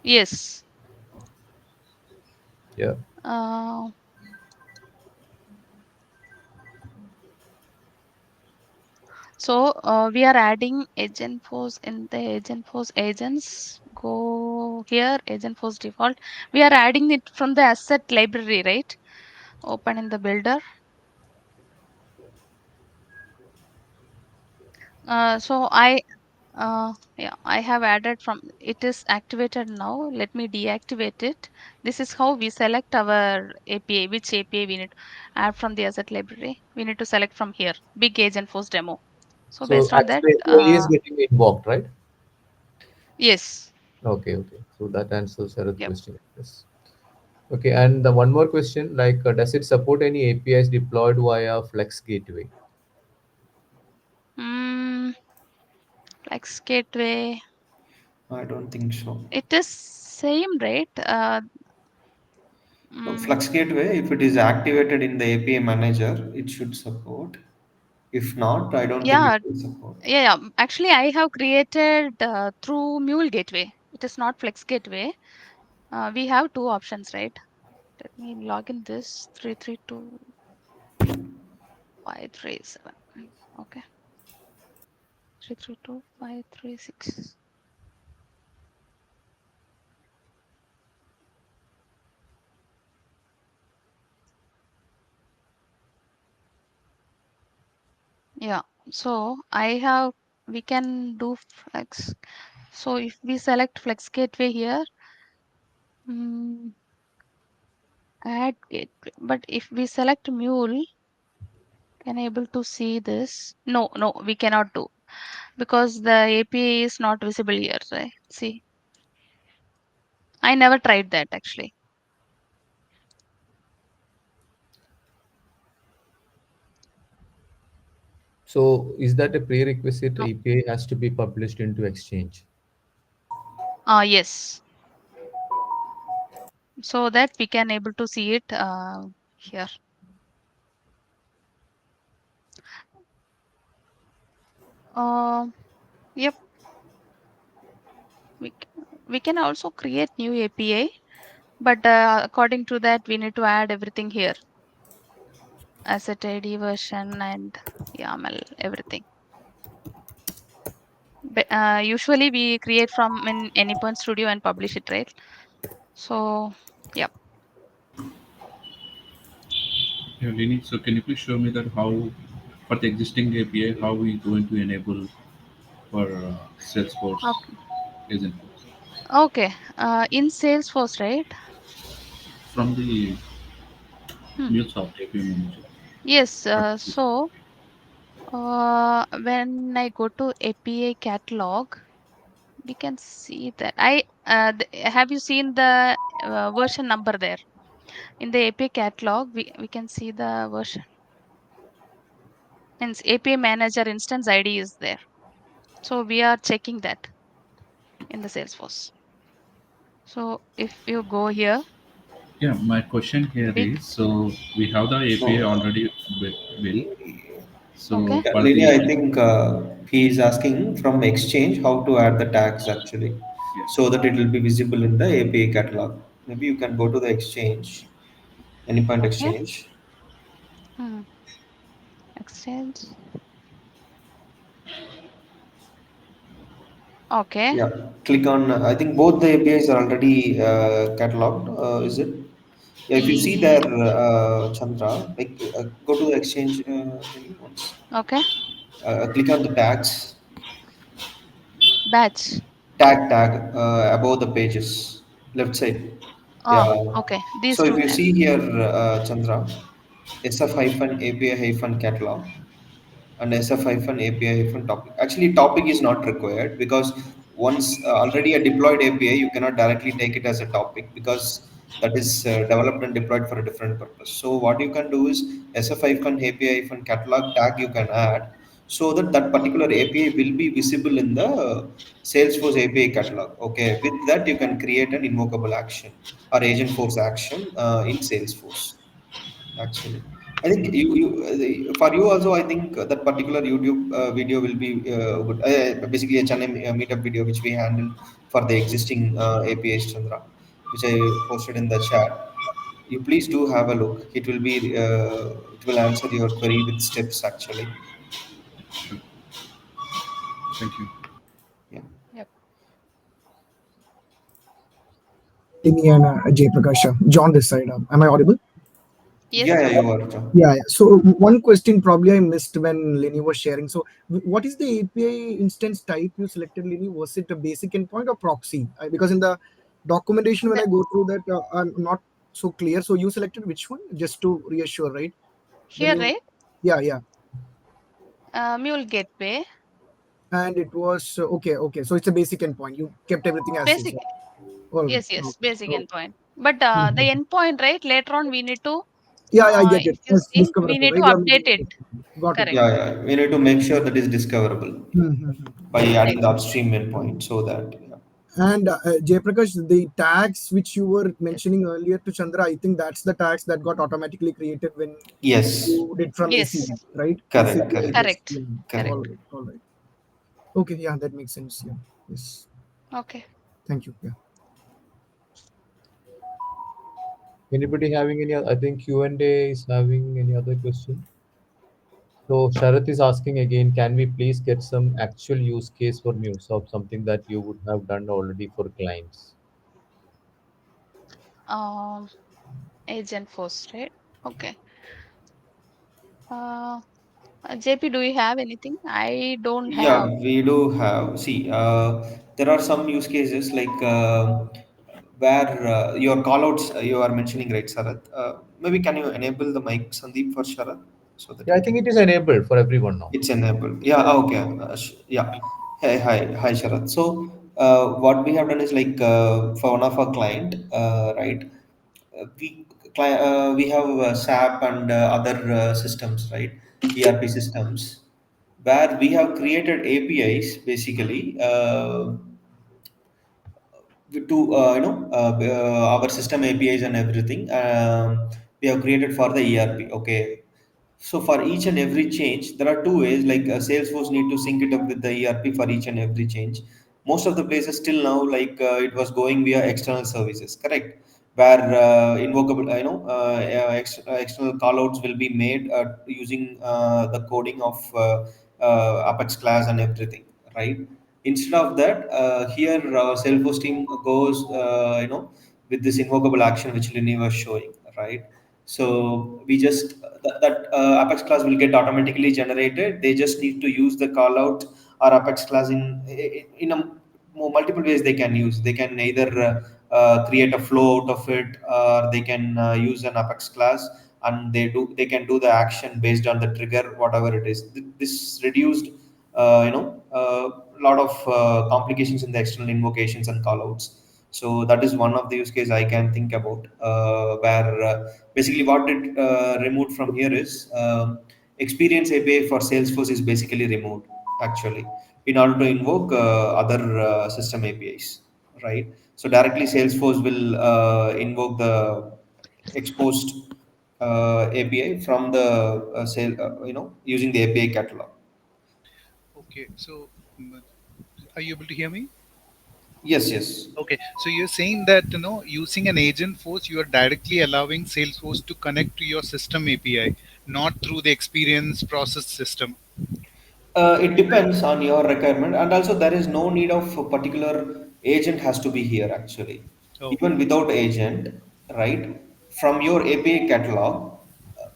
yes. Yeah. Uh, so we are adding Agentforce in the Agentforce agents. go here, Agentforce default. We are adding it from the asset library, right? Open in the builder. So yeah, I have added from it is activated now. Let me deactivate it. This is how we select our API, which API we need to add from the asset library. We need to select from here, big Agentforce demo. So So based on that, actually, API is getting invoked, right? yes, Okay, okay. So that answers Sharad's yep. question, yes. Okay, and the one more question, like, does it support any APIs deployed via Flex Gateway? Mm, Flex Gateway. I don't think so. It is same, right? No, Mm, Flux Gateway, if it is activated in the API manager, it should support. If not, I don't think it yeah, will support. yeah. Actually, I have created through Mule Gateway. It is not Flex Gateway. We have two options, right? Let me log in this 332537. Okay, 332536. Yeah. So I have. We can do Flex. So if we select Flex Gateway here, mm, add gateway. But if we select Mule, can I able to see this? No, no, we cannot do because the API is not visible here. Right? See, I never tried that actually. So is that a prerequisite? No. API has to be published into Exchange. Yes. So that we can able to see it here. Uh, yep. We can also create new API, but according to that, we need to add everything here. Asset ID version and YAML, everything. But, usually we create from in Anypoint Studio and publish it, right? So, yeah. Yeah, Lini, so can you please show me that how, for the existing API, how we going to enable for Salesforce Okay. Agentforce Okay. In Salesforce, right? from the Hmm. MuleSoft API manager? Yes. But When I go to API catalog, we can see that have you seen the version number there in the API catalog? We can see the version. Means API manager instance ID is there. So we are checking that in the Salesforce. So if you go here, yeah, my question here big, is, so we have the API No. already built. okay, So Yeah, for Lily, the I think he is asking from Exchange how to add the tags actually, yeah, so that it will be visible in the API catalog. Maybe you can go to the Exchange, Anypoint okay, Exchange. hmm. Exchange, okay, Yeah, click on. I think both the APIs are already cataloged. Is it? Yeah, if you see there, Chandra, like go to the Exchange Lily once. okay, Click on the tags, batch. tag above the pages, left side. Yeah. Okay, these So if two you tags. see here, Chandra, SF hyphen API hyphen catalog and SF hyphen API hyphen topic. Actually, topic is not required because once already a deployed API, you cannot directly take it as a topic because that is developed and deployed for a different purpose. So what you can do is SF hyphen API hyphen catalog tag you can add so that that particular API will be visible in the Salesforce API catalog. Okay, with that you can create an invocable action or Agentforce action in Salesforce. Actually, I think for you also, I think that particular YouTube video will be good. Basically, a channel meetup video which we handled for the existing APIs, Chandra, which I posted in the chat. You please do have a look. It will answer your query with steps actually. sure. Thank you. Yeah. Yep. Tini and Jayprakash. John this side. Am I audible? Yes, Yeah, yeah, John. you are, John. Yeah, yeah. So one question probably I missed when Lini was sharing. So what is the API instance type you selected, Lini? Was it a basic endpoint or proxy? Because in the documentation when The, I go through that, I'm not so clear. So you selected which one? Just to reassure, right? When here, you, right? yeah, yeah. Mule Gateway. And it was okay, okay. So it's a basic endpoint. You kept everything as is. Basic. All right. Yes, yes, Okay. basic Oh, endpoint. But the mhm. endpoint, right? Later on, we need to, Yeah, yeah, I get if it. you It's see, we discoverable, need to right? You are update making it. it. Got it. Correct. Got Yeah, it. yeah. We need to make sure that is discoverable Mm-hmm. by adding the Ex- upstream endpoint so that, yeah. And Jayprakash, the tags which you were mentioning earlier to Chandra, I think that's the tags that got automatically created when Yes, you did from ACD, Yes, right? correct, ACD correct, based. correct, Yeah. All correct. correct. right. All right. Okay. Yeah, that makes sense. Yeah. Yes. Okay. Thank you. Yeah. Anybody having any? I think Q&A is having any other question. So Sharath is asking again, can we please get some actual use case for MuleSoft, something that you would have done already for clients? Um, Agentforce, right? Okay. Uh, JP, do you have anything? I don't Yeah, have. we do have. See, there are some use cases like where your callouts you are mentioning, right, Sarath? Maybe can you enable the mic, Sandeep, for Sharath so that Yeah, we I think can. it is enabled for everyone now. It's enabled. Yeah, okay. Yeah. Hey, hi, Sharath. So, what we have done is like for one of our client, right? We have SAP and other systems, right? ERP systems, where we have created APIs basically. To our system APIs and everything. We have created for the ERP. Okay, so for each and every change, there are two ways. Like Salesforce need to sync it up with the ERP for each and every change. Most of the places still now, like it was going via external services, correct? Where invocable, external callouts will be made using the coding of Apex class and everything, right? Instead of that, here our Salesforce team goes, with this invocable action which Lini was showing, right? So we just that Apex class will get automatically generated. They just need to use the call out or Apex class in a multiple ways they can use. They can either create a flow out of it, or they can use an Apex class, and they can do the action based on the trigger, whatever it is. This reduced a lot of complications in the external invocations and callouts. So that is one of the use case I can think about, where basically what it removed from here is experience API for Salesforce is basically removed actually in order to invoke other system APIs, right? So directly Salesforce will invoke the exposed API from the using the API catalog. Okay, so are you able to hear me? Yes, yes. Okay, so you're saying that using an agent force, you are directly allowing Salesforce to connect to your system API, not through the experience process system. It depends on your requirement, and also there is no need of a particular agent has to be here actually. Oh, Even without agent, right? From your API catalog,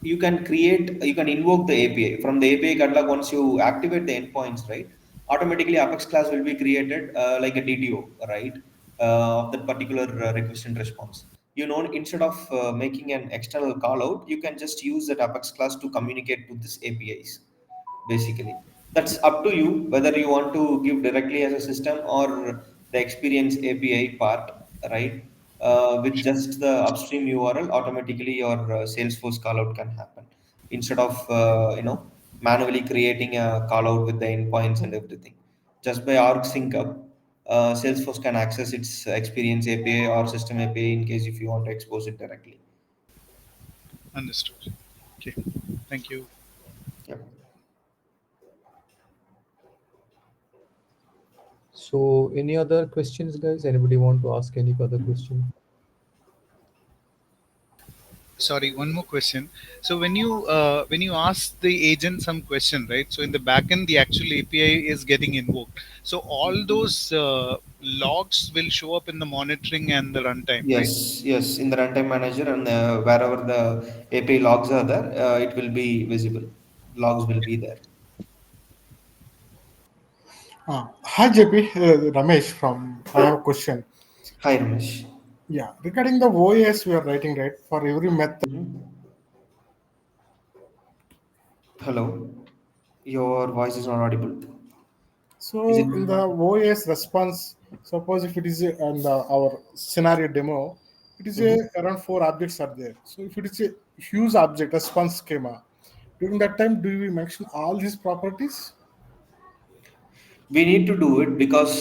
you can invoke the API from the API catalog. Once you activate the endpoints, right? Automatically, Apex class will be created like a DDO, right? Of that particular request and response. Instead of making an external call out, you can just use that Apex class to communicate to this APIs basically. That's up to you whether you want to give directly as a system or the experience API part, right? With just the upstream URL, automatically your Salesforce callout can happen instead of manually creating a callout with the endpoints and everything. Just by org sync up, Salesforce can access its experience API or system API in case if you want to expose it directly. understood. Okay, thank you. Yep. So any other questions, guys? Anybody want to ask any other question? Sorry, one more question. So when you ask the agent some question, right? So in the backend, the actual API is getting invoked. So all those logs will show up in the monitoring and the runtime, right? Yes, yes, in the runtime manager and wherever the API logs are there, it will be visible. Logs will be there. Hi JP, Ramesh from. I have a question. Hi, Ramesh. Yeah, regarding the OAS we are writing, right? For every method. Mhm. Hello, your voice is not audible. Is it? So in the OAS response, suppose if it is on our scenario demo, it is Mhm. around four objects are there. So if it is a huge object response schema, during that time, do we mention all these properties? We need to do it because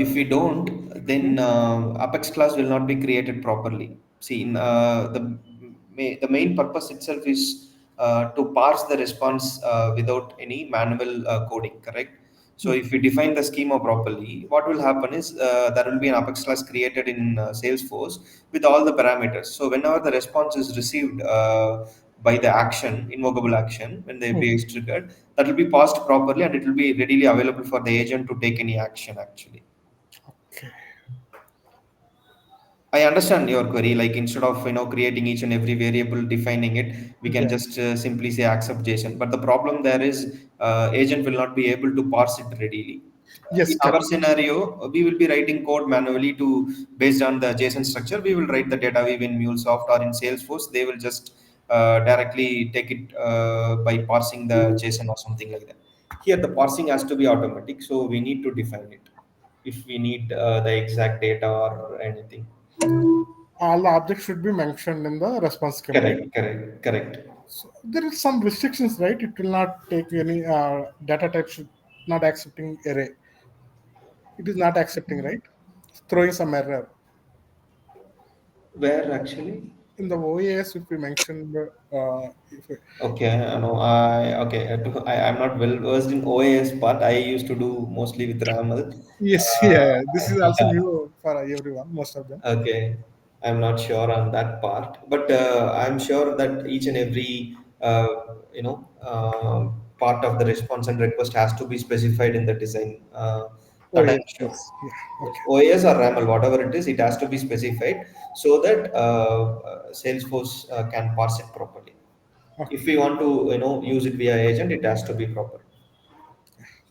if we don't, Hmm? then Apex class will not be created properly. See, the main purpose itself is to parse the response without any manual coding, correct? So Hmm. if we define the schema properly, what will happen is there will be an Apex class created in Salesforce with all the parameters. So whenever the response is received by the action, invocable action, when the API Hmm. is triggered, that will be parsed properly and it will be readily available for the agent to take any action actually. Okay. I understand your query. Like instead of creating each and every variable, defining it, we can Yeah. just simply say accept JSON. But the problem there is agent will not be able to parse it readily. In Yes, our correct. scenario, we will be writing code manually to based on the JSON structure. We will write the data weave in MuleSoft or in Salesforce. They will just directly take it by parsing the JSON or something like that. Here, the parsing has to be automatic, so we need to define it if we need the exact data or anything. All the objects should be mentioned in the response schema, right? Correct, correct, correct. So there is some restrictions, right? It will not take any data type should not accepting array. It is not accepting, right? Throwing some error. Where actually? In the OAS, if we mention the, if we, Okay, I know. I'm not well versed in OAS part. I used to do mostly with RAML. yes, yeah, yeah, this is also new for everyone, most of them. Okay, I'm not sure on that part, but I'm sure that each and every part of the response and request has to be specified in the design. That I'm OAS, sure. yes, yeah, Yes, okay, OAS or RAML, whatever it is, it has to be specified so that Salesforce can parse it properly. okay. If we want to, use it via agent, it has to be proper.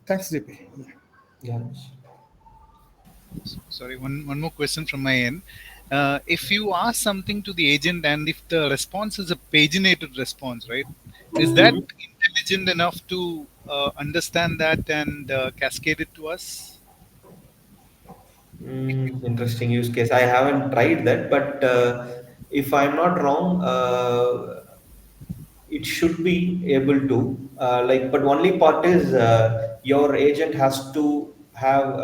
Thanks, JP. Yeah. Yeah. Sorry, one more question from my end. If you ask something to the agent and if the response is a paginated response, right? Is that Mhm. intelligent enough to understand that and cascade it to us? Interesting use case. I haven't tried that, but if I'm not wrong, it should be able to but only part is your agent has to have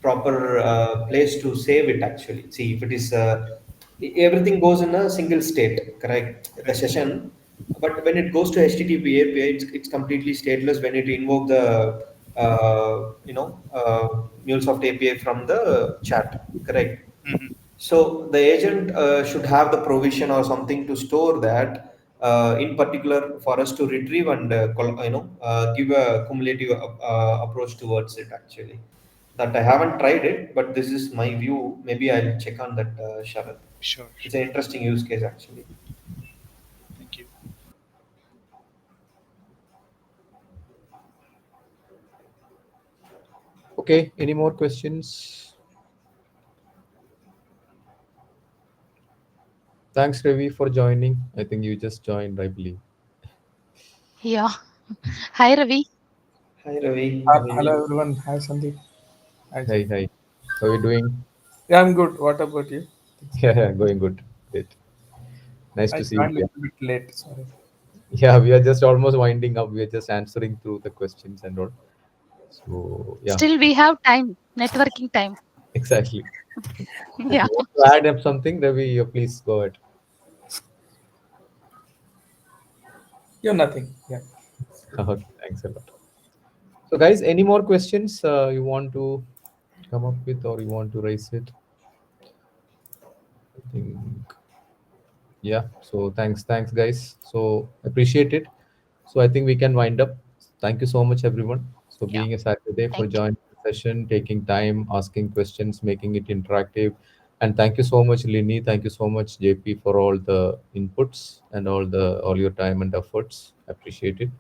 proper place to save it actually. See if it is everything goes in a single state, correct, the Right. session, but when it goes to HTTP API, it's completely stateless when it invoke the MuleSoft API from the chat, correct. Hmm. So the agent should have the provision or something to store that, in particular for us to retrieve and give a cumulative approach towards it. Actually, that I haven't tried it, but this is my view. Maybe I'll check on that, Sharad. Sure, It's sure. an interesting use case actually. Thank you. Okay, any more questions? Thanks, Ravi, for joining. I think you just joined, I believe. Yeah. Hi, Ravi. Hi Ravi, how are Hello you? everyone. Hi Sandeep. Hi Hi, JP. hi. How are you doing? Yeah, I'm good. What about you? Yeah, yeah, going good. Great. Nice I to see you joined a here. little bit late. Sorry. Yeah, we are just almost winding up. We are just answering through the questions and all. So, yeah, Still, we have time, networking time. exactly. Yeah. You want to add up something, Ravi? Please go ahead. You're nothing. Yeah. Okay, thanks a lot. So, guys, any more questions you want to come up with or you want to raise it? I think. Yeah. So thanks, guys. So appreciate it. So I think we can wind up. Thank you so much, everyone. So Yeah. being a Saturday for Thank you. joining the session, taking time, asking questions, making it interactive. And thank you so much, Lini. Thank you so much, JP, for all the inputs and all your time and efforts. Appreciate it.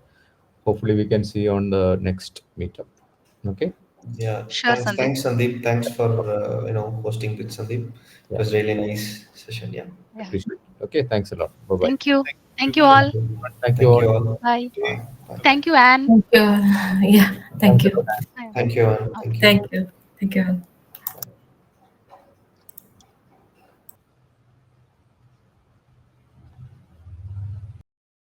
Hopefully we can see you on the next meetup. Okay. Yeah, Sure, Sandeep. thanks, Sandeep. Thanks for hosting with Sandeep. It Yeah. was really nice session. Yeah, Yeah. Appreciate it. Okay. Thanks a lot. Bye bye. Thank you. Thank Thank you you. thank all. you, Thank you thank all. you all. Bye. Okay. Bye, bye. Thank you, Anne. Thank you. Yeah, thank Thanks a you. lot. Bye. Thank you, Anand. Okay. Thank you. Thank you. Thank you.